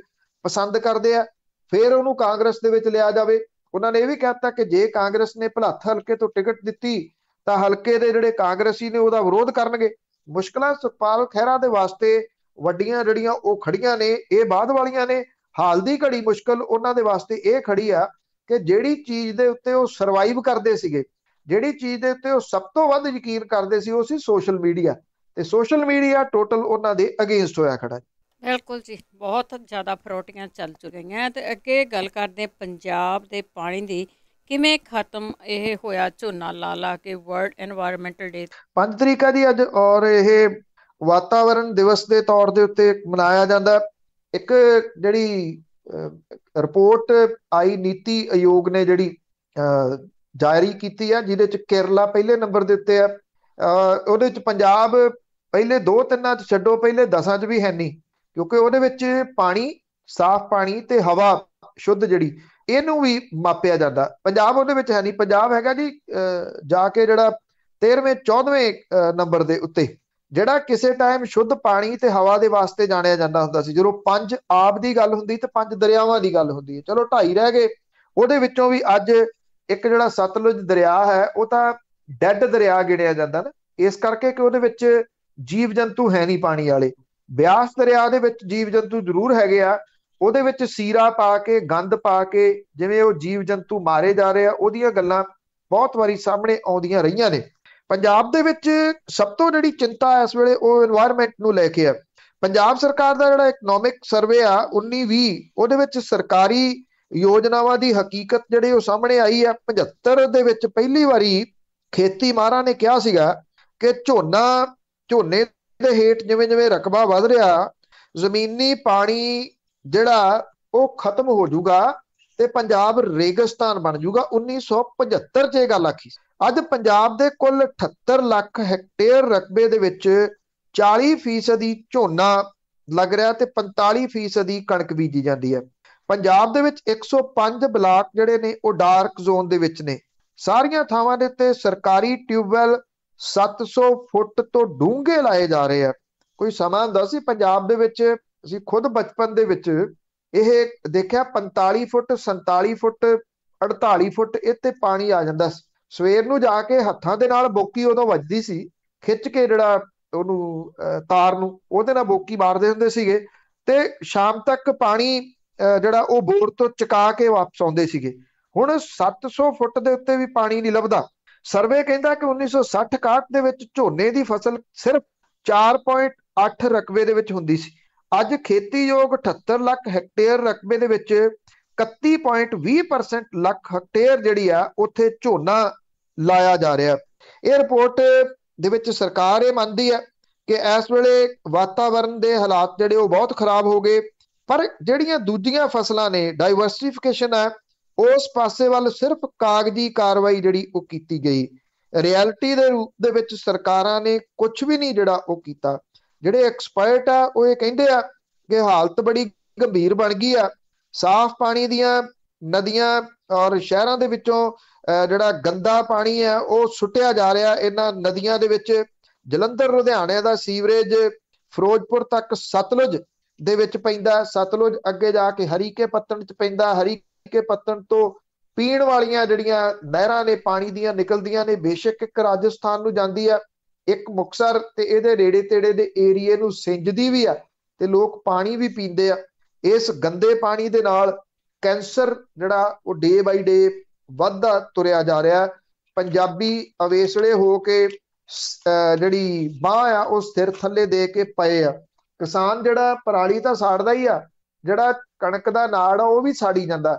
ਪਸੰਦ ਕਰਦੇ ਆ, ਫਿਰ ਉਹਨੂੰ ਕਾਂਗਰਸ ਦੇ ਵਿੱਚ ਲਿਆ ਜਾਵੇ। ਉਹਨਾਂ ਨੇ ਇਹ ਵੀ ਕਹਿਤਾ ਕਿ ਜੇ ਕਾਂਗਰਸ ਨੇ ਭੁਲੱਥ ਹਲਕੇ ਤੋਂ ਟਿਕਟ ਦਿੱਤੀ ਤਾਂ ਹਲਕੇ ਦੇ ਜਿਹੜੇ ਕਾਂਗਰਸੀ ਨੇ ਉਹਦਾ ਵਿਰੋਧ ਕਰਨਗੇ। ਮੁਸ਼ਕਲਾਂ ਸੁਖਪਾਲ ਖਹਿਰਾ ਦੇ ਵਾਸਤੇ ਵੱਡੀਆਂ ਜਿਹੜੀਆਂ ਉਹ ਖੜੀਆਂ ਨੇ, ਇਹ ਬਾਅਦ ਵਾਲੀਆਂ ਨੇ। ਹਾਲ ਦੀ ਘੜੀ ਮੁਸ਼ਕਲ ਉਹਨਾਂ ਦੇ ਵਾਸਤੇ ਇਹ ਖੜੀ ਆ ਕਿ ਜਿਹੜੀ ਚੀਜ਼ ਦੇ ਉੱਤੇ ਉਹ ਸਰਵਾਈਵ ਕਰਦੇ ਸੀਗੇ, ਜਿਹੜੀ ਚੀਜ਼ ਦੇ ਉੱਤੇ ਉਹ ਸਭ ਤੋਂ ਵੱਧ ਯਕੀਨ ਕਰਦੇ ਸੀ, ਉਹ ਸੀ ਸੋਸ਼ਲ ਮੀਡੀਆ। ਤੇ ਸੋਸ਼ਲ ਮੀਡੀਆ ਟੋਟਲ ਉਹਨਾਂ ਦੇ ਅਗੇਂਸਟ ਹੋਇਆ ਖੜਾ। ਬਿਲਕੁਲ ਜੀ, ਬਹੁਤ ਜ਼ਿਆਦਾ ਫਰੋਟੀਆਂ ਚੱਲ ਚੁੱਕੀਆਂ। ਤੇ ਅੱਗੇ ਗੱਲ ਕਰਦੇ ਪੰਜਾਬ ਦੇ ਪਾਣੀ ਦੀ, ਕਿਵੇਂ ਖਤਮ ਇਹ ਹੋਇਆ ਝੋਨਾ ਲਾ ਕੇ ਵਰਲਡ ਐਨਵਾਇਰਨਮੈਂਟਲ ਡੇ 5 ਤਰੀਕ ਹੈ ਜੀ ਅੱਜ, ਔਰ ਇਹ ਵਾਤਾਵਰਣ ਦਿਵਸ ਦੇ ਤੌਰ ਦੇ ਉੱਤੇ ਮਨਾਇਆ ਜਾਂਦਾ। ਇੱਕ ਜਿਹੜੀ ਰਿਪੋਰਟ ਆਈ ਨੀਤੀ ਆਯੋਗ ਨੇ ਜਿਹੜੀ ਜਾਰੀ ਕੀਤੀ ਆ, ਜਿਹਦੇ ਚ ਕੇਰਲਾ ਪਹਿਲੇ ਨੰਬਰ ਦੇ ਉੱਤੇ ਆ। ਉਹਦੇ ਚ ਪੰਜਾਬ ਪਹਿਲੇ 2-3 ਚ ਛੱਡੋ, ਪਹਿਲੇ 10 ਚ ਵੀ ਹੈ ਨਹੀਂ, ਕਿਉਂਕਿ ਉਹਦੇ ਵਿੱਚ ਪਾਣੀ, ਸਾਫ਼ ਪਾਣੀ ਤੇ ਹਵਾ ਸ਼ੁੱਧ ਜਿਹੜੀ, ਇਹਨੂੰ ਵੀ ਮਾਪਿਆ ਜਾਂਦਾ। ਪੰਜਾਬ ਉਹਦੇ ਵਿੱਚ ਹੈ ਨਹੀਂ। ਪੰਜਾਬ ਹੈਗਾ ਜੀ ਜਾ ਕੇ ਜਿਹੜਾ 13ਵੇਂ 14ਵੇਂ ਨੰਬਰ ਦੇ ਉੱਤੇ, ਜਿਹੜਾ ਕਿਸੇ ਟਾਈਮ ਸ਼ੁੱਧ ਪਾਣੀ ਤੇ ਹਵਾ ਦੇ ਵਾਸਤੇ ਜਾਣਿਆ ਜਾਂਦਾ ਹੁੰਦਾ ਸੀ। ਜਦੋਂ 5 ਆਬ ਦੀ ਗੱਲ ਹੁੰਦੀ ਤੇ 5 ਦਰਿਆਵਾਂ ਦੀ ਗੱਲ ਹੁੰਦੀ ਹੈ, ਚਲੋ 2.5 ਰਹਿ ਗਏ। ਉਹਦੇ ਵਿੱਚੋਂ ਵੀ ਅੱਜ ਇੱਕ ਜਿਹੜਾ ਸਤਲੁਜ ਦਰਿਆ ਹੈ ਉਹ ਤਾਂ ਡੈਡ ਦਰਿਆ ਗਿਣਿਆ ਜਾਂਦਾ ਨਾ, ਇਸ ਕਰਕੇ ਕਿ ਉਹਦੇ ਵਿੱਚ ਜੀਵ ਜੰਤੂ ਹੈ ਨਹੀਂ ਪਾਣੀ ਵਾਲੇ। ਬਿਆਸ ਦਰਿਆ ਦੇ ਵਿੱਚ ਜੀਵ ਜੰਤੂ ਜ਼ਰੂਰ ਹੈਗੇ ਆ, ਉਹਦੇ ਵਿੱਚ ਸੀਰਾ ਪਾ ਕੇ, ਗੰਦ ਪਾ ਕੇ ਜਿਵੇਂ ਉਹ ਜੀਵ ਜੰਤੂ ਮਾਰੇ ਜਾ ਰਹੇ ਆ, ਉਹਦੀਆਂ ਗੱਲਾਂ ਬਹੁਤ ਵਾਰੀ ਸਾਹਮਣੇ ਆਉਂਦੀਆਂ ਰਹੀਆਂ ਨੇ। ਪੰਜਾਬ ਦੇ ਵਿੱਚ ਸਭ ਤੋਂ ਜਿਹੜੀ ਚਿੰਤਾ ਇਸ ਵੇਲੇ ਉਹ এনवायरमेंट ਨੂੰ ਲੈ ਕੇ ਆ। ਪੰਜਾਬ ਸਰਕਾਰ ਦਾ ਜਿਹੜਾ ਇਕਨੋਮਿਕ ਸਰਵੇ ਆ 19-20, ਉਹਦੇ ਵਿੱਚ ਸਰਕਾਰੀ ਯੋਜਨਾਵਾਂ ਦੀ ਹਕੀਕਤ ਜਿਹੜੀ ਉਹ ਸਾਹਮਣੇ ਆਈ ਆ। 75 ਦੇ ਵਿੱਚ ਪਹਿਲੀ ਵਾਰੀ ਖੇਤੀ ਮਾਹਰਾਂ ਨੇ ਕਿਹਾ ਸੀਗਾ ਕਿ ਝੋਨੇ ਦੇ ਹੇਠ ਜਿਵੇਂ ਜਿਵੇਂ ਰਕਬਾ ਵੱਧ ਰਿਹਾ, ਜ਼ਮੀਨੀ ਪਾਣੀ ਜਿਹੜਾ ਉਹ ਖਤਮ ਹੋ ਜਾਊਗਾ ਤੇ ਪੰਜਾਬ ਰੇਗਿਸਤਾਨ ਬਣ ਜਾਊਗਾ। 1975 ਚ ਇਹ ਗੱਲ ਆਖੀ। ਅੱਜ ਪੰਜਾਬ ਦੇ ਕੁੱਲ 78 ਲੱਖ ਹੈਕਟੇਅਰ ਰਕਬੇ ਦੇ ਵਿੱਚ 40% ਝੋਨਾ ਲੱਗ ਰਿਹਾ ਤੇ 45% ਕਣਕ ਬੀਜੀ ਜਾਂਦੀ ਹੈ। ਪੰਜਾਬ ਦੇ ਵਿੱਚ 105 ਬਲਾਕ ਜਿਹੜੇ ਨੇ ਉਹ ਡਾਰਕ ਜ਼ੋਨ ਦੇ ਵਿੱਚ ਨੇ। ਸਾਰੀਆਂ ਥਾਵਾਂ ਦੇ ਉੱਤੇ ਸਰਕਾਰੀ ਟਿਊਬਵੈਲ 700 ਫੁੱਟ ਤੋਂ ਡੂੰਘੇ ਲਾਏ ਜਾ ਰਹੇ ਆ। ਕੋਈ ਸਮਾਂ ਹੁੰਦਾ ਸੀ ਪੰਜਾਬ ਦੇ ਵਿੱਚ, ਅਸੀਂ ਖੁਦ ਬਚਪਨ ਦੇ ਵਿੱਚ ਇਹ ਦੇਖਿਆ, 45 ਫੁੱਟ 47 ਫੁੱਟ 48 ਫੁੱਟ ਇੱਥੇ ਪਾਣੀ ਆ ਜਾਂਦਾ। ਸਵੇਰ ਨੂੰ ਜਾ ਕੇ ਹੱਥਾਂ ਦੇ ਨਾਲ ਬੋਕੀ ਉਦੋਂ ਵੱਜਦੀ ਸੀ, ਖਿੱਚ ਕੇ ਜਿਹੜਾ ਉਹਨੂੰ ਤਾਰ ਨੂੰ, ਉਹਦੇ ਨਾਲ ਬੋਕੀ ਮਾਰਦੇ ਹੁੰਦੇ ਸੀਗੇ ਤੇ ਸ਼ਾਮ ਤੱਕ ਪਾਣੀ ਜਿਹੜਾ ਉਹ ਬੋਰ ਤੋਂ ਚੁਕਾ ਕੇ ਵਾਪਸ ਆਉਂਦੇ ਸੀਗੇ। ਹੁਣ 700 ਫੁੱਟ ਦੇ ਉੱਤੇ ਵੀ ਪਾਣੀ ਨਹੀਂ ਲੱਭਦਾ। ਸਰਵੇ ਕਹਿੰਦਾ ਕਿ 1960-61 ਦੇ ਵਿੱਚ ਝੋਨੇ ਦੀ ਫਸਲ ਸਿਰਫ 4.8 ਰਕਬੇ ਦੇ ਵਿੱਚ ਹੁੰਦੀ ਸੀ। ਅੱਜ ਖੇਤੀਯੋਗ 78 ਲੱਖ ਹੈਕਟੇਅਰ ਰਕਬੇ ਦੇ ਵਿੱਚ 31.20% ਲੱਖ ਹੈਕਟੇਅਰ ਜਿਹੜੀ ਆ ਉੱਥੇ ਝੋਨਾ ਲਾਇਆ ਜਾ ਰਿਹਾ। ਇਹ ਰਿਪੋਰਟ ਦੇ ਵਿੱਚ ਸਰਕਾਰ ਇਹ ਮੰਨਦੀ ਹੈ ਕਿ ਇਸ ਵੇਲੇ ਵਾਤਾਵਰਣ ਦੇ ਹਾਲਾਤ ਜਿਹੜੇ ਉਹ ਬਹੁਤ ਖਰਾਬ ਹੋ ਗਏ, ਪਰ ਜਿਹੜੀਆਂ ਦੂਜੀਆਂ ਫਸਲਾਂ ਨੇ, ਡਾਈਵਰਸਿਫਿਕੇਸ਼ਨ ਹੈ, ਉਸ ਪਾਸੇ ਵੱਲ ਸਿਰਫ ਕਾਗਜ਼ੀ ਕਾਰਵਾਈ ਜਿਹੜੀ ਉਹ ਕੀਤੀ ਗਈ। ਰਿਐਲਿਟੀ ਦੇ ਰੂਪ ਦੇ ਵਿੱਚ ਸਰਕਾਰਾਂ ਨੇ ਕੁਝ ਵੀ ਨਹੀਂ ਜਿਹੜਾ ਉਹ ਕੀਤਾ। ਜਿਹੜੇ ਐਕਸਪਰਟ ਆ ਉਹ ਇਹ ਕਹਿੰਦੇ ਆ ਕਿ ਹਾਲਤ ਬੜੀ ਗੰਭੀਰ ਬਣ ਗਈ ਆ। ਸਾਫ਼ ਪਾਣੀ ਦੀਆਂ ਨਦੀਆਂ ਔਰ ਸ਼ਹਿਰਾਂ ਦੇ ਵਿੱਚੋਂ ਜਿਹੜਾ ਗੰਦਾ ਪਾਣੀ ਆ ਉਹ ਸੁੱਟਿਆ ਜਾ ਰਿਹਾ ਇਹਨਾਂ ਨਦੀਆਂ ਦੇ ਵਿੱਚ। ਜਲੰਧਰ ਲੁਧਿਆਣੇ ਦਾ ਸੀਵਰੇਜ ਫਿਰੋਜ਼ਪੁਰ ਤੱਕ ਸਤਲੁਜ ਦੇ ਵਿੱਚ ਪੈਂਦਾ, ਸਤਲੁਜ ਅੱਗੇ ਜਾ ਕੇ ਹਰੀਕੇ ਪੱਤਣ ਚ ਪੈਂਦਾ, ਹਰੀਕੇ ਪੱਤਣ ਤੋਂ ਪੀਣ ਵਾਲੀਆਂ ਜਿਹੜੀਆਂ ਨਹਿਰਾਂ ਨੇ ਪਾਣੀ ਦੀਆਂ ਨਿਕਲਦੀਆਂ ਨੇ, ਬੇਸ਼ੱਕ ਇੱਕ ਰਾਜਸਥਾਨ ਨੂੰ ਜਾਂਦੀ ਆ, ਇੱਕ ਮੁਕਤਸਰ ਤੇ ਇਹਦੇ ਨੇੜੇ ਤੇੜੇ ਦੇ ਏਰੀਏ ਨੂੰ ਸਿੰਜਦੀ ਵੀ ਆ ਤੇ ਲੋਕ ਪਾਣੀ ਵੀ ਪੀਂਦੇ ਆ। ਇਸ ਗੰਦੇ ਪਾਣੀ ਦੇ ਨਾਲ ਕੈਂਸਰ ਜਿਹੜਾ ਉਹ ਡੇ ਬਾਈ ਡੇ ਵੱਧਦਾ ਤੁਰਿਆ ਜਾ ਰਿਹਾ। ਪੰਜਾਬੀ ਅਵੇਸਲੇ ਹੋ ਕੇ ਜਿਹੜੀ ਬਾਂਹ ਆ ਉਹ ਸਿਰ ਥੱਲੇ ਦੇ ਕੇ ਪਏ ਆ। ਕਿਸਾਨ ਜਿਹੜਾ ਪਰਾਲੀ ਤਾਂ ਸਾੜਦਾ ਹੀ ਆ, ਜਿਹੜਾ ਕਣਕ ਦਾ ਨਾੜ ਆ ਉਹ ਵੀ ਸਾੜੀ ਜਾਂਦਾ।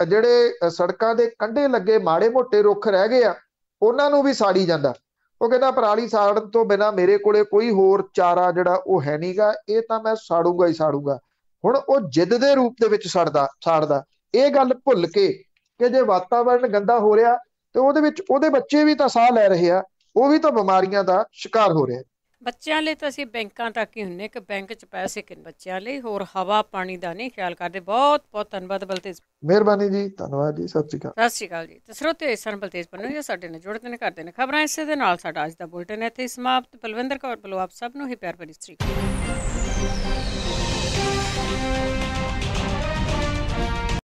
ਜਿਹੜੇ ਸੜਕਾਂ ਦੇ ਕੰਢੇ ਲੱਗੇ ਮਾੜੇ ਮੋਟੇ ਰੁੱਖ ਰਹਿ ਗਏ ਆ ਉਹਨਾਂ ਨੂੰ ਵੀ ਸਾੜੀ ਜਾਂਦਾ। ਉਹ ਕਹਿੰਦਾ ਪਰਾਲੀ ਸਾੜਨ ਤੋਂ ਬਿਨਾਂ ਮੇਰੇ ਕੋਲੇ ਕੋਈ ਹੋਰ ਚਾਰਾ ਜਿਹੜਾ ਉਹ ਹੈ ਨਹੀਂਗਾ, ਇਹ ਤਾਂ ਮੈਂ ਸਾੜੂਗਾ ਹੀ ਸਾੜੂਗਾ। ਹੁਣ ਉਹ ਜਿੱਦ ਦੇ ਰੂਪ ਦੇ ਵਿੱਚ ਸਾੜਦਾ। ਇਹ ਗੱਲ ਭੁੱਲ ਕੇ ਕਿ ਜੇ ਵਾਤਾਵਰਣ ਗੰਦਾ ਹੋ ਰਿਹਾ ਤੇ ਉਹਦੇ ਵਿੱਚ ਉਹਦੇ ਬੱਚੇ ਵੀ ਤਾਂ ਸਾਹ ਲੈ ਰਹੇ ਆ, ਉਹ ਵੀ ਤਾਂ ਬਿਮਾਰੀਆਂ ਦਾ ਸ਼ਿਕਾਰ ਹੋ ਰਿਹਾ। ਬੱਚਿਆਂ ਲਈ ਤਾਂ ਅਸੀਂ ਬੈਂਕਾਂ ਤੱਕ ਹੀ ਹੁੰਨੇ ਕਿ ਬੈਂਕ 'ਚ ਪੈਸੇ ਕਿੰਨੇ ਬੱਚਿਆਂ ਲਈ, ਹੋਰ ਹਵਾ ਪਾਣੀ ਦਾ ਨਹੀਂ ਖਿਆਲ ਕਰਦੇ। ਬਹੁਤ ਬਹੁਤ ਧੰਨਵਾਦ ਬਲਤੇਜ। ਮਿਹਰਬਾਨੀ ਜੀ, ਧੰਨਵਾਦ ਜੀ, ਸਤਿ ਸ਼੍ਰੀ ਅਕਾਲ। ਸਤਿ ਸ਼੍ਰੀ ਅਕਾਲ ਜੀ। ਤੇ ਸਰੋਤੇ ਸਨ ਬਲਤੇਜ ਪੰਨੂ ਜੀ ਸਾਡੇ ਨਾਲ ਜੁੜਦੇ ਨੇ, ਕਰਦੇ ਨੇ ਖਬਰਾਂ। ਇਸੇ ਦੇ ਨਾਲ ਸਾਡਾ ਅੱਜ ਦਾ ਬੁਲਟਨ ਇੱਥੇ ਸਮਾਪਤ। ਬਲਵਿੰਦਰ ਕੌਰ ਵੱਲੋਂ ਆਪ ਸਭ ਨੂੰ ਹੀ ਪਿਆਰ ਭਰੀ ਸਤਿ ਸ਼੍ਰੀ ਅਕਾਲ।